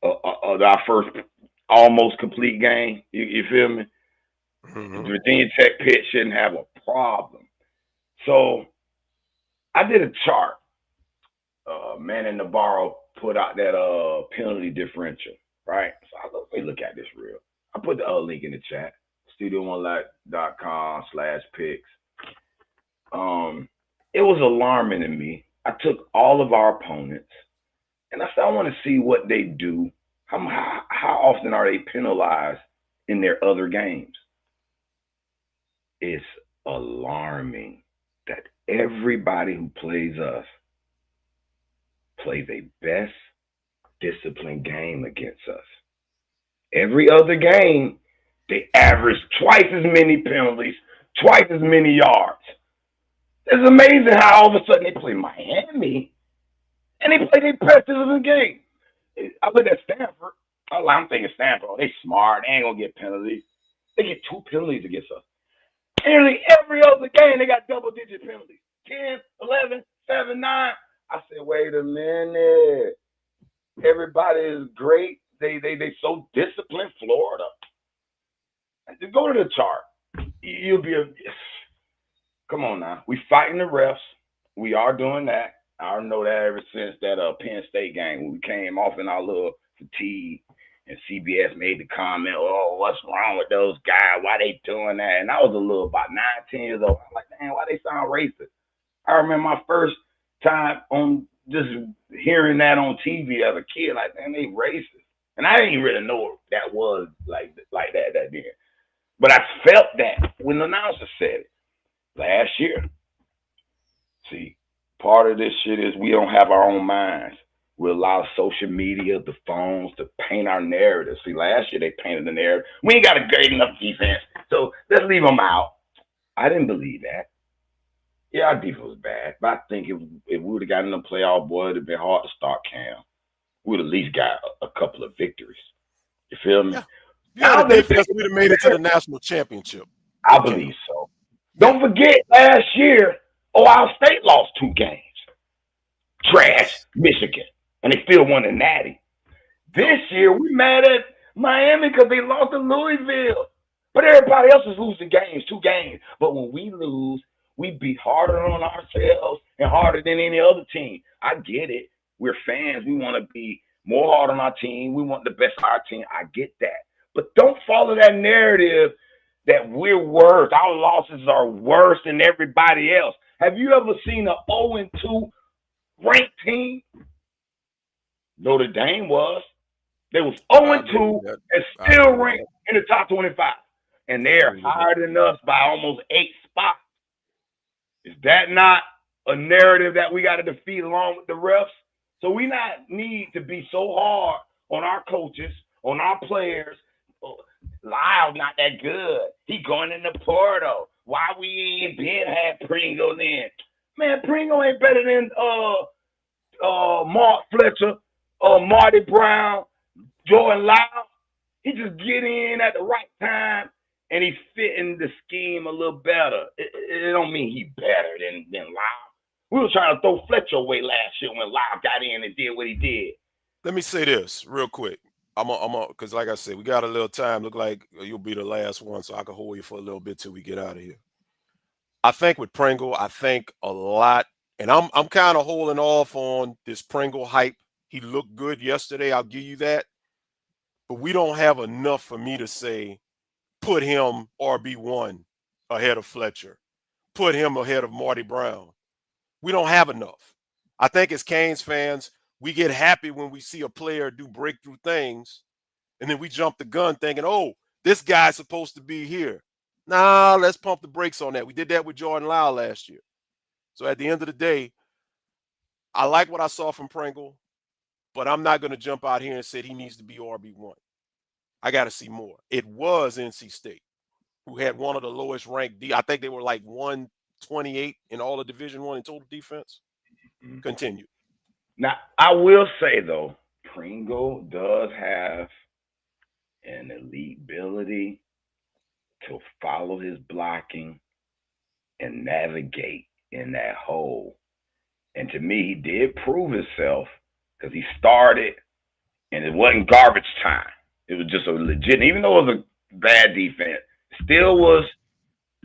Our first almost complete game. You feel me? Mm-hmm. The Virginia Tech pit shouldn't have a problem. So I did a chart. Manny Navarro put out that penalty differential, right? So let me look at this real. I put the link in the chat. StudioOneLight.com/picks. It was alarming to me. I took all of our opponents, and I said, I want to see what they do. How often are they penalized in their other games? It's alarming that everybody who plays us plays a best disciplined game against us. Every other game, they average twice as many penalties, twice as many yards. It's amazing how all of a sudden they play Miami and they play their best in the game. I look at Stanford. I'm thinking Stanford, they smart. They ain't going to get penalties. They get 2 penalties against us. Nearly every other game, they got double-digit penalties. 10, 11, 7, 9. I said, wait a minute. Everybody is great. They so disciplined. Florida. Just go to the chart. You'll be come on now. We fighting the refs. We are doing that. I know that ever since that Penn State game when we came off in our little fatigue and CBS made the comment, oh, what's wrong with those guys? Why they doing that? And I was a little about 9, 10 years old. I'm like, man, why they sound racist? I remember my first time on just hearing that on TV as a kid, like, man, they racist. And I didn't really know what that was like that then. But I felt that when the announcer said it last year. See, part of this shit is we don't have our own minds. We allow social media, the phones to paint our narrative. See, last year they painted the narrative. We ain't got a great enough defense, so let's leave them out. I didn't believe that. Yeah, our defense was bad, but I think if we would have gotten in the playoff, boy, it'd have been hard to start Cam. We would at least got a couple of victories. You feel me? Yeah. Yeah, the defense, we'd have made it to the national championship. I believe so. Don't forget, last year, Ohio State lost 2 games. Trash, Michigan. And they still won the Natty. This year, we mad at Miami because they lost to Louisville. But everybody else is losing games, 2 games. But when we lose, we be harder on ourselves and harder than any other team. I get it. We're fans. We want to be more hard on our team. We want the best of our team. I get that. But don't follow that narrative that we're worse. Our losses are worse than everybody else. Have you ever seen an 0-2 ranked team? Notre Dame was. They was 0-2 and still ranked in the top 25. And they're higher than us by almost 8 spots. Is that not a narrative that we got to defeat along with the refs? So we not need to be so hard on our coaches, on our players. Lyle's not that good. He going in the portal. Why we ain't been had Pringle then? Man, Pringle ain't better than Mark Fletcher, Marty Brown, Jordan Lyle. He just get in at the right time and he fit in the scheme a little better. It don't mean he better than Lyle. We were trying to throw Fletcher away last year when Lyle got in and did what he did. Let me say this real quick. Because like I said, we got a little time. Look like you'll be the last one, so I can hold you for a little bit till we get out of here. I think with Pringle, I think a lot, and I'm kind of holding off on this Pringle hype. He looked good yesterday. I'll give you that. But we don't have enough for me to say put him RB1 ahead of Fletcher. Put him ahead of Marty Brown. We don't have enough. I think as Canes fans, we get happy when we see a player do breakthrough things, and then we jump the gun thinking, oh, this guy's supposed to be here. Nah, let's pump the brakes on that. We did that with Jordan Lyle last year. So at the end of the day, I like what I saw from Pringle, but I'm not going to jump out here and say he needs to be RB1. I got to see more. It was NC State, who had one of the lowest ranked. I think they were like 128 in all of Division I in total defense. Continue. Now, I will say, though, Pringle does have an elite ability to follow his blocking and navigate in that hole. And to me, he did prove himself because he started and it wasn't garbage time. It was just a legit, even though it was a bad defense, still was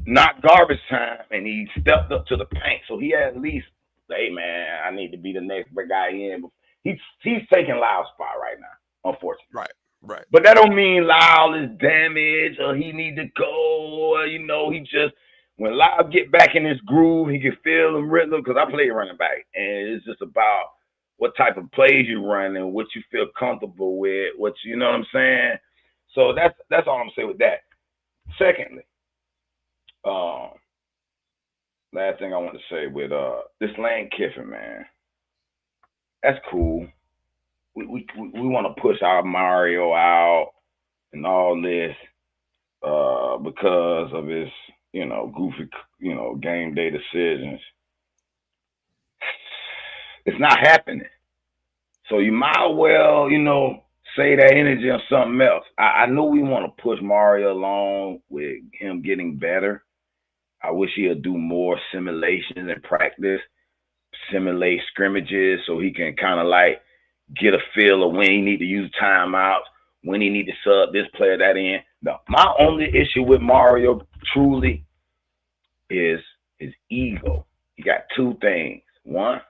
not garbage time, and he stepped up to the paint. So he had at least, hey, man, I need to be the next guy in. He's taking Lyle's spot right now, unfortunately. Right. But that don't mean Lyle is damaged or he need to go. Or, he just, when Lyle get back in his groove, he can feel the rhythm because I play running back. And it's just about what type of plays you run and what you feel comfortable with, you know what I'm saying? So that's all I'm saying with that. Secondly, last thing I want to say with this Lane Kiffin, man, that's cool. We want to push our Mario out. and all this because of his, goofy, game day decisions. It's not happening. So you might well, save that energy on something else. I know we want to push Mario along with him getting better. I wish he'd do more simulations and practice, simulate scrimmages so he can kind of like get a feel of when he need to use timeouts, when he need to sub this player that in. No, my only issue with Mario truly is his ego. He got two things. One,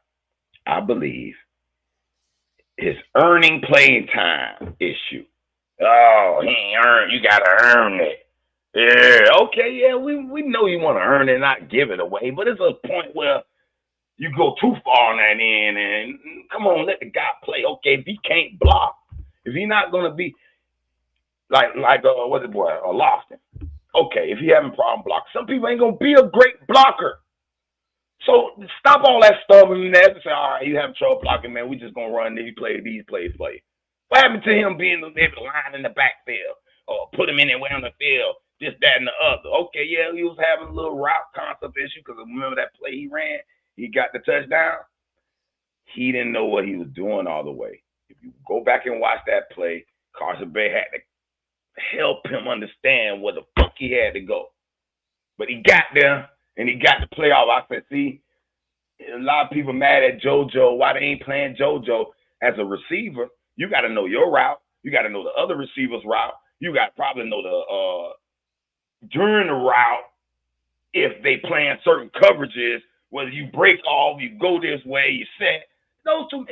I believe, his earning playing time issue. Oh, he ain't earned. You gotta earn it. Yeah, okay, yeah, we know you want to earn it, not give it away, but it's a point where you go too far on that end, and come on, let the guy play. Okay, if he can't block, if he's not gonna be like what's it boy, Lofton. Okay, if he having problem blocking, some people ain't gonna be a great blocker. So stop all that stubbornness and say, all right, you having trouble blocking, man. We just gonna run these plays. What happened to him being able to line in the backfield or put him anywhere on the field? This, that, and the other. Okay, yeah, he was having a little route concept issue because remember that play he ran? He got the touchdown. He didn't know what he was doing all the way. If you go back and watch that play, Carson Bay had to help him understand where the fuck he had to go. But he got there, and he got the playoff. I said, see, a lot of people mad at JoJo. Why they ain't playing JoJo as a receiver? You got to know your route. You got to know the other receiver's route. You got to probably know the during the route if they playing certain coverages, whether you break off, you go this way, you set. Those two.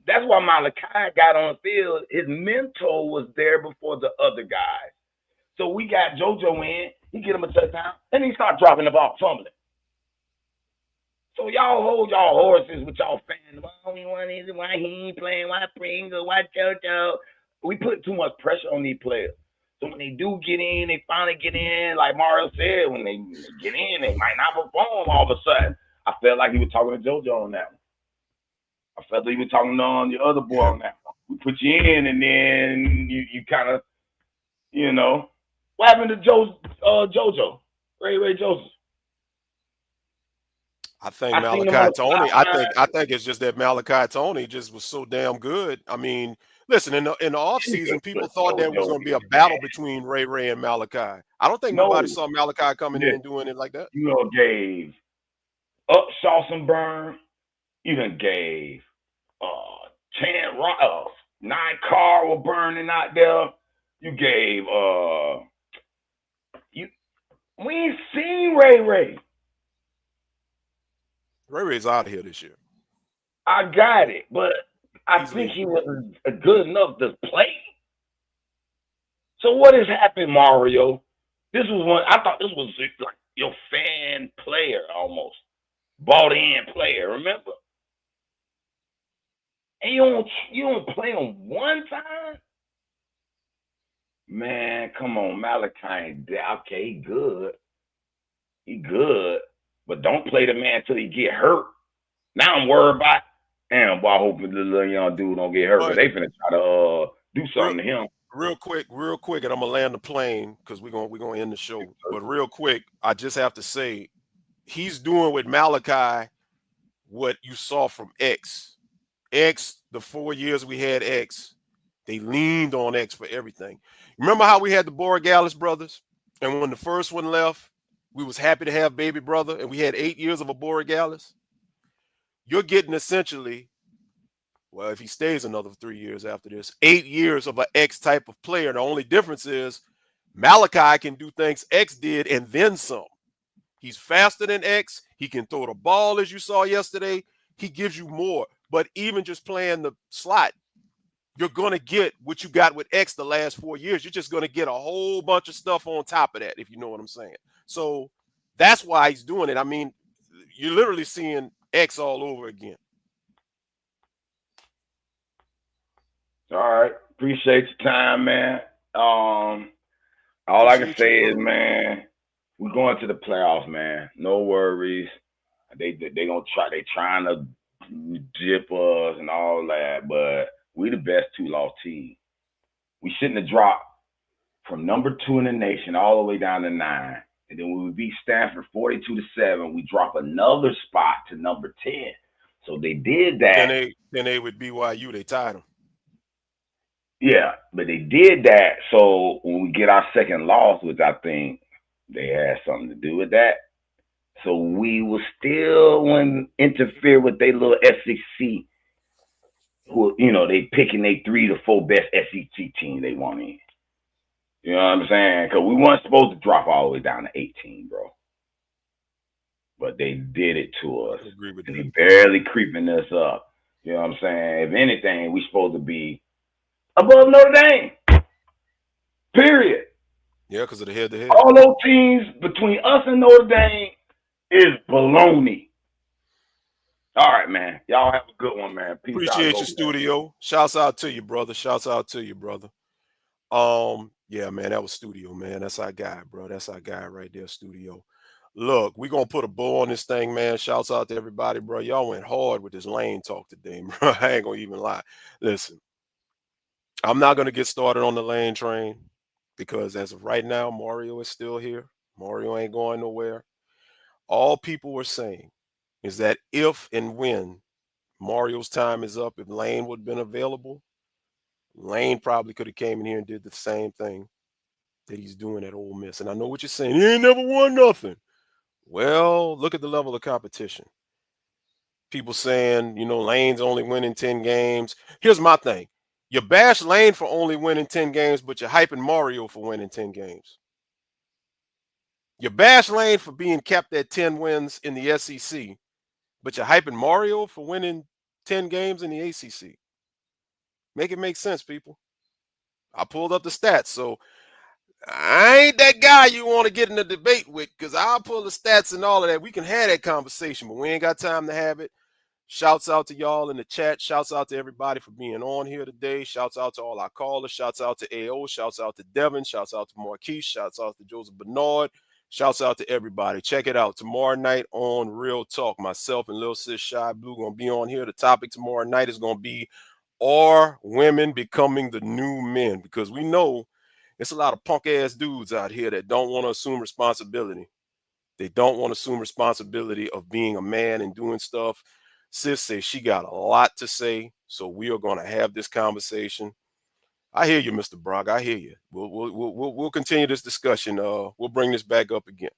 That's why Malachi got on the field. His mentor was there before the other guys. So we got JoJo in. He get him a touchdown, and he start dropping the ball, fumbling. So y'all hold y'all horses with y'all fans. Why he ain't playing? Why Pringle? Why JoJo? We put too much pressure on these players. So when they do get in, they finally get in. Like Mario said, when they get in, they might not perform all of a sudden. I felt like he was talking to JoJo on that one. I felt like he was talking on the other boy on that one. We put you in, and then you kind of, What happened to JoJo? Ray Joseph? I think Malachi Tony. I think it's just that Malachi Tony just was so damn good. I mean, listen, in the offseason, people thought there was going to be a battle between Ray and Malachi. I don't think nobody saw Malachi coming in and doing it like that. You gave Schausenberg. You done gave Chan Rock, 9 car were burning out there. You gave we ain't seen Ray. Ray's out of here this year. I got it, but I think he was good enough to play. So what has happened, Mario? This was one. I thought this was like your fan player almost, bought in player. Remember? And you don't play him one time. Man, come on, Malachi. Okay, he good, but don't play the man till he get hurt. Now I'm worried about. Damn, boy, I hope the little young dude don't get hurt. But they finna try to do something to him. Real quick, and I'm gonna land the plane because we're gonna end the show. But real quick, I just have to say, he's doing with Malachi what you saw from X. The 4 years we had X, they leaned on X for everything. Remember how we had the Borregales brothers, and when the first one left, we was happy to have baby brother, and we had 8 years of a Borregales. You're getting essentially, well, if he stays another 3 years after this, 8 years of an X type of player. The only difference is Malachi can do things X did and then some. He's faster than X. He can throw the ball, as you saw yesterday. He gives you more. But even just playing the slot, you're going to get what you got with X the last 4 years. You're just going to get a whole bunch of stuff on top of that, if you know what I'm saying. So that's why he's doing it. I mean, you're literally seeing X all over again. All right. Appreciate your time, man. All I can say is, man, we're going to the playoffs, man. No worries. They gonna try. They trying to jip us and all that, but we the best 2-loss team. We shouldn't have dropped from number 2 in the nation all the way down to 9. And then when we beat Stanford 42-7, we drop another spot to number 10. So they did that. 10A with BYU, they tied them. Yeah, but they did that. So when we get our second loss, which I think they had something to do with that, so we will still interfere with their little SEC. Who, they picking their 3 to 4 best SEC team they want in. You know what I'm saying? Because we weren't supposed to drop all the way down to 18, bro. But they did it to us. I agree with and that. They barely creeping us up. You know what I'm saying? If anything, we supposed to be above Notre Dame. Period. Yeah, because of the head-to-head. All those teams between us and Notre Dame is baloney. All right, man. Y'all have a good one, man. Peace out. Appreciate you, Studio. Shouts out to you, brother. Shouts out to you, brother. Yeah, man, that was Studio, man. That's our guy, bro. That's our guy right there, Studio. Look, we're going to put a bow on this thing, man. Shouts out to everybody, bro. Y'all went hard with this lane talk today, bro. I ain't going to even lie. Listen, I'm not going to get started on the lane train because as of right now, Mario is still here. Mario ain't going nowhere. All people were saying is that if and when Mario's time is up, if Lane would have been available, Lane probably could have came in here and did the same thing that he's doing at Ole Miss. And I know what you're saying. He ain't never won nothing. Well, look at the level of competition. People saying, Lane's only winning 10 games. Here's my thing. You bash Lane for only winning 10 games, but you're hyping Mario for winning 10 games. You bash Lane for being kept at 10 wins in the SEC, but you're hyping Mario for winning 10 games in the ACC. Make it make sense, people. I pulled up the stats, so I ain't that guy you want to get in a debate with because I'll pull the stats and all of that. We can have that conversation, but we ain't got time to have it. Shouts out to y'all in the chat. Shouts out to everybody for being on here today. Shouts out to all our callers. Shouts out to AO. Shouts out to Devin. Shouts out to Marquise. Shouts out to Joseph Bernard. Shouts out to everybody. Check it out. Tomorrow night on Real Talk, myself and Lil Sis Shy Blue going to be on here. The topic tomorrow night is going to be, are women becoming the new men? Because we know it's a lot of punk-ass dudes out here that don't want to assume responsibility. They don't want to assume responsibility of being a man and doing stuff. Sis says she got a lot to say, so we are going to have this conversation. I hear you, Mr. Brock. I hear you. We'll continue this discussion. We'll bring this back up again.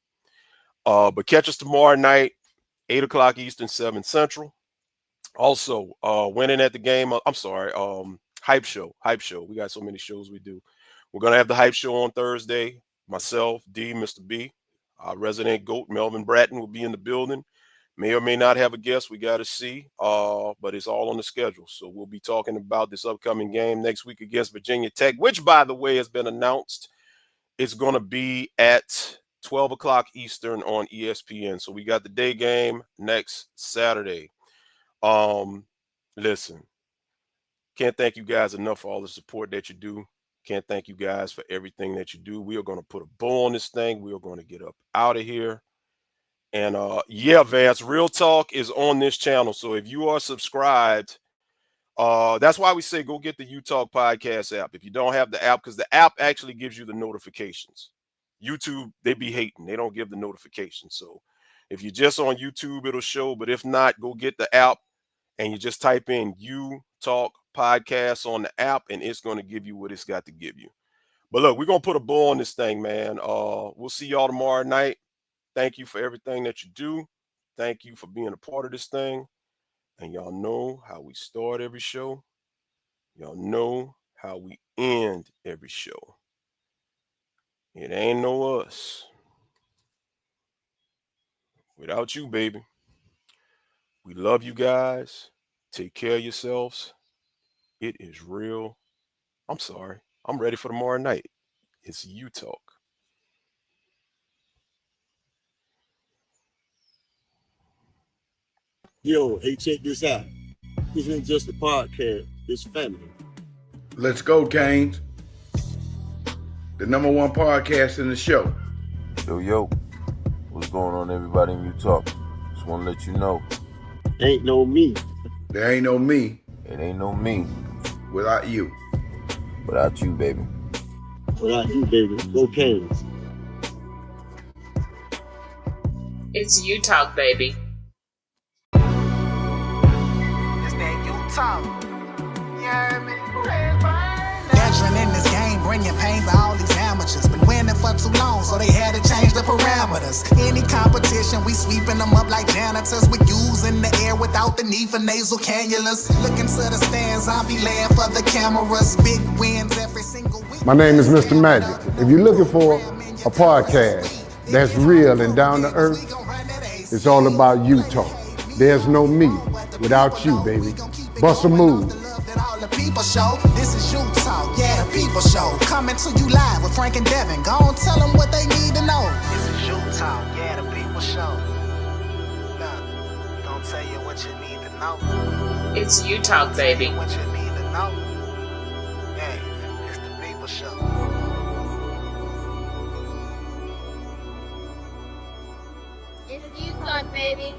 But catch us tomorrow night, 8 o'clock Eastern, 7 Central. Also, winning at the game. Hype show. We got so many shows we do. We're going to have the Hype show on Thursday. Myself, D, Mr. B, our resident GOAT, Melvin Bratton, will be in the building. May or may not have a guest. We got to see, but it's all on the schedule. So we'll be talking about this upcoming game next week against Virginia Tech, which, by the way, has been announced. It's going to be at 12 o'clock Eastern on ESPN. So we got the day game next Saturday. Listen, can't thank you guys enough for all the support that you do. Can't thank you guys for everything that you do. We are going to put a bow on this thing. We are going to get up out of here. And yeah, Vance, Real Talk is on this channel. So if you are subscribed, that's why we say go get the UTalk podcast app. If you don't have the app, because the app actually gives you the notifications. YouTube, they be hating. They don't give the notifications. So if you're just on YouTube, it'll show. But if not, go get the app and you just type in UTalk podcast on the app and it's going to give you what it's got to give you. But look, we're going to put a bow on this thing, man. We'll see y'all tomorrow night. Thank you for everything that you do. Thank you for being a part of this thing. And y'all know how we start every show. Y'all know how we end every show. It ain't no us without you, baby. We love you guys. Take care of yourselves. It is real. I'm sorry. I'm ready for tomorrow night. It's UTalk. Yo, hey, check this out. This ain't just a podcast. It's family. Let's go, Canes. The #1 podcast in the show. Yo. What's going on, everybody in UTalk? Just want to let you know. Ain't no me. There ain't no me. It ain't no me. Without you. Without you, baby. Without you, baby. Go Canes. It's you talk, baby. It's that you talk. You heard me? Veteran in this game, bringing pain to all these amateurs. Been winning for too long, so they had to change the parameters. Any competition, we sweeping them up like janitors. We using the air without the need for nasal cannulas. Looking to the stands, I'll be laying for the cameras. Big wins every single week. My name is Mr. Magic. If you're looking for a podcast that's real and down to earth, it's all about you talk. There's no me without you, baby. Bust a move. The people show, this is you talk, yeah, the people show. Coming to you live with Frank and Devin. Go on, tell them what they need to know. This is you talk, yeah, the people show. Look, gonna tell you what you need to know. It's you talk, baby. What you need to know. Hey, it's the people show. It's you talk, baby.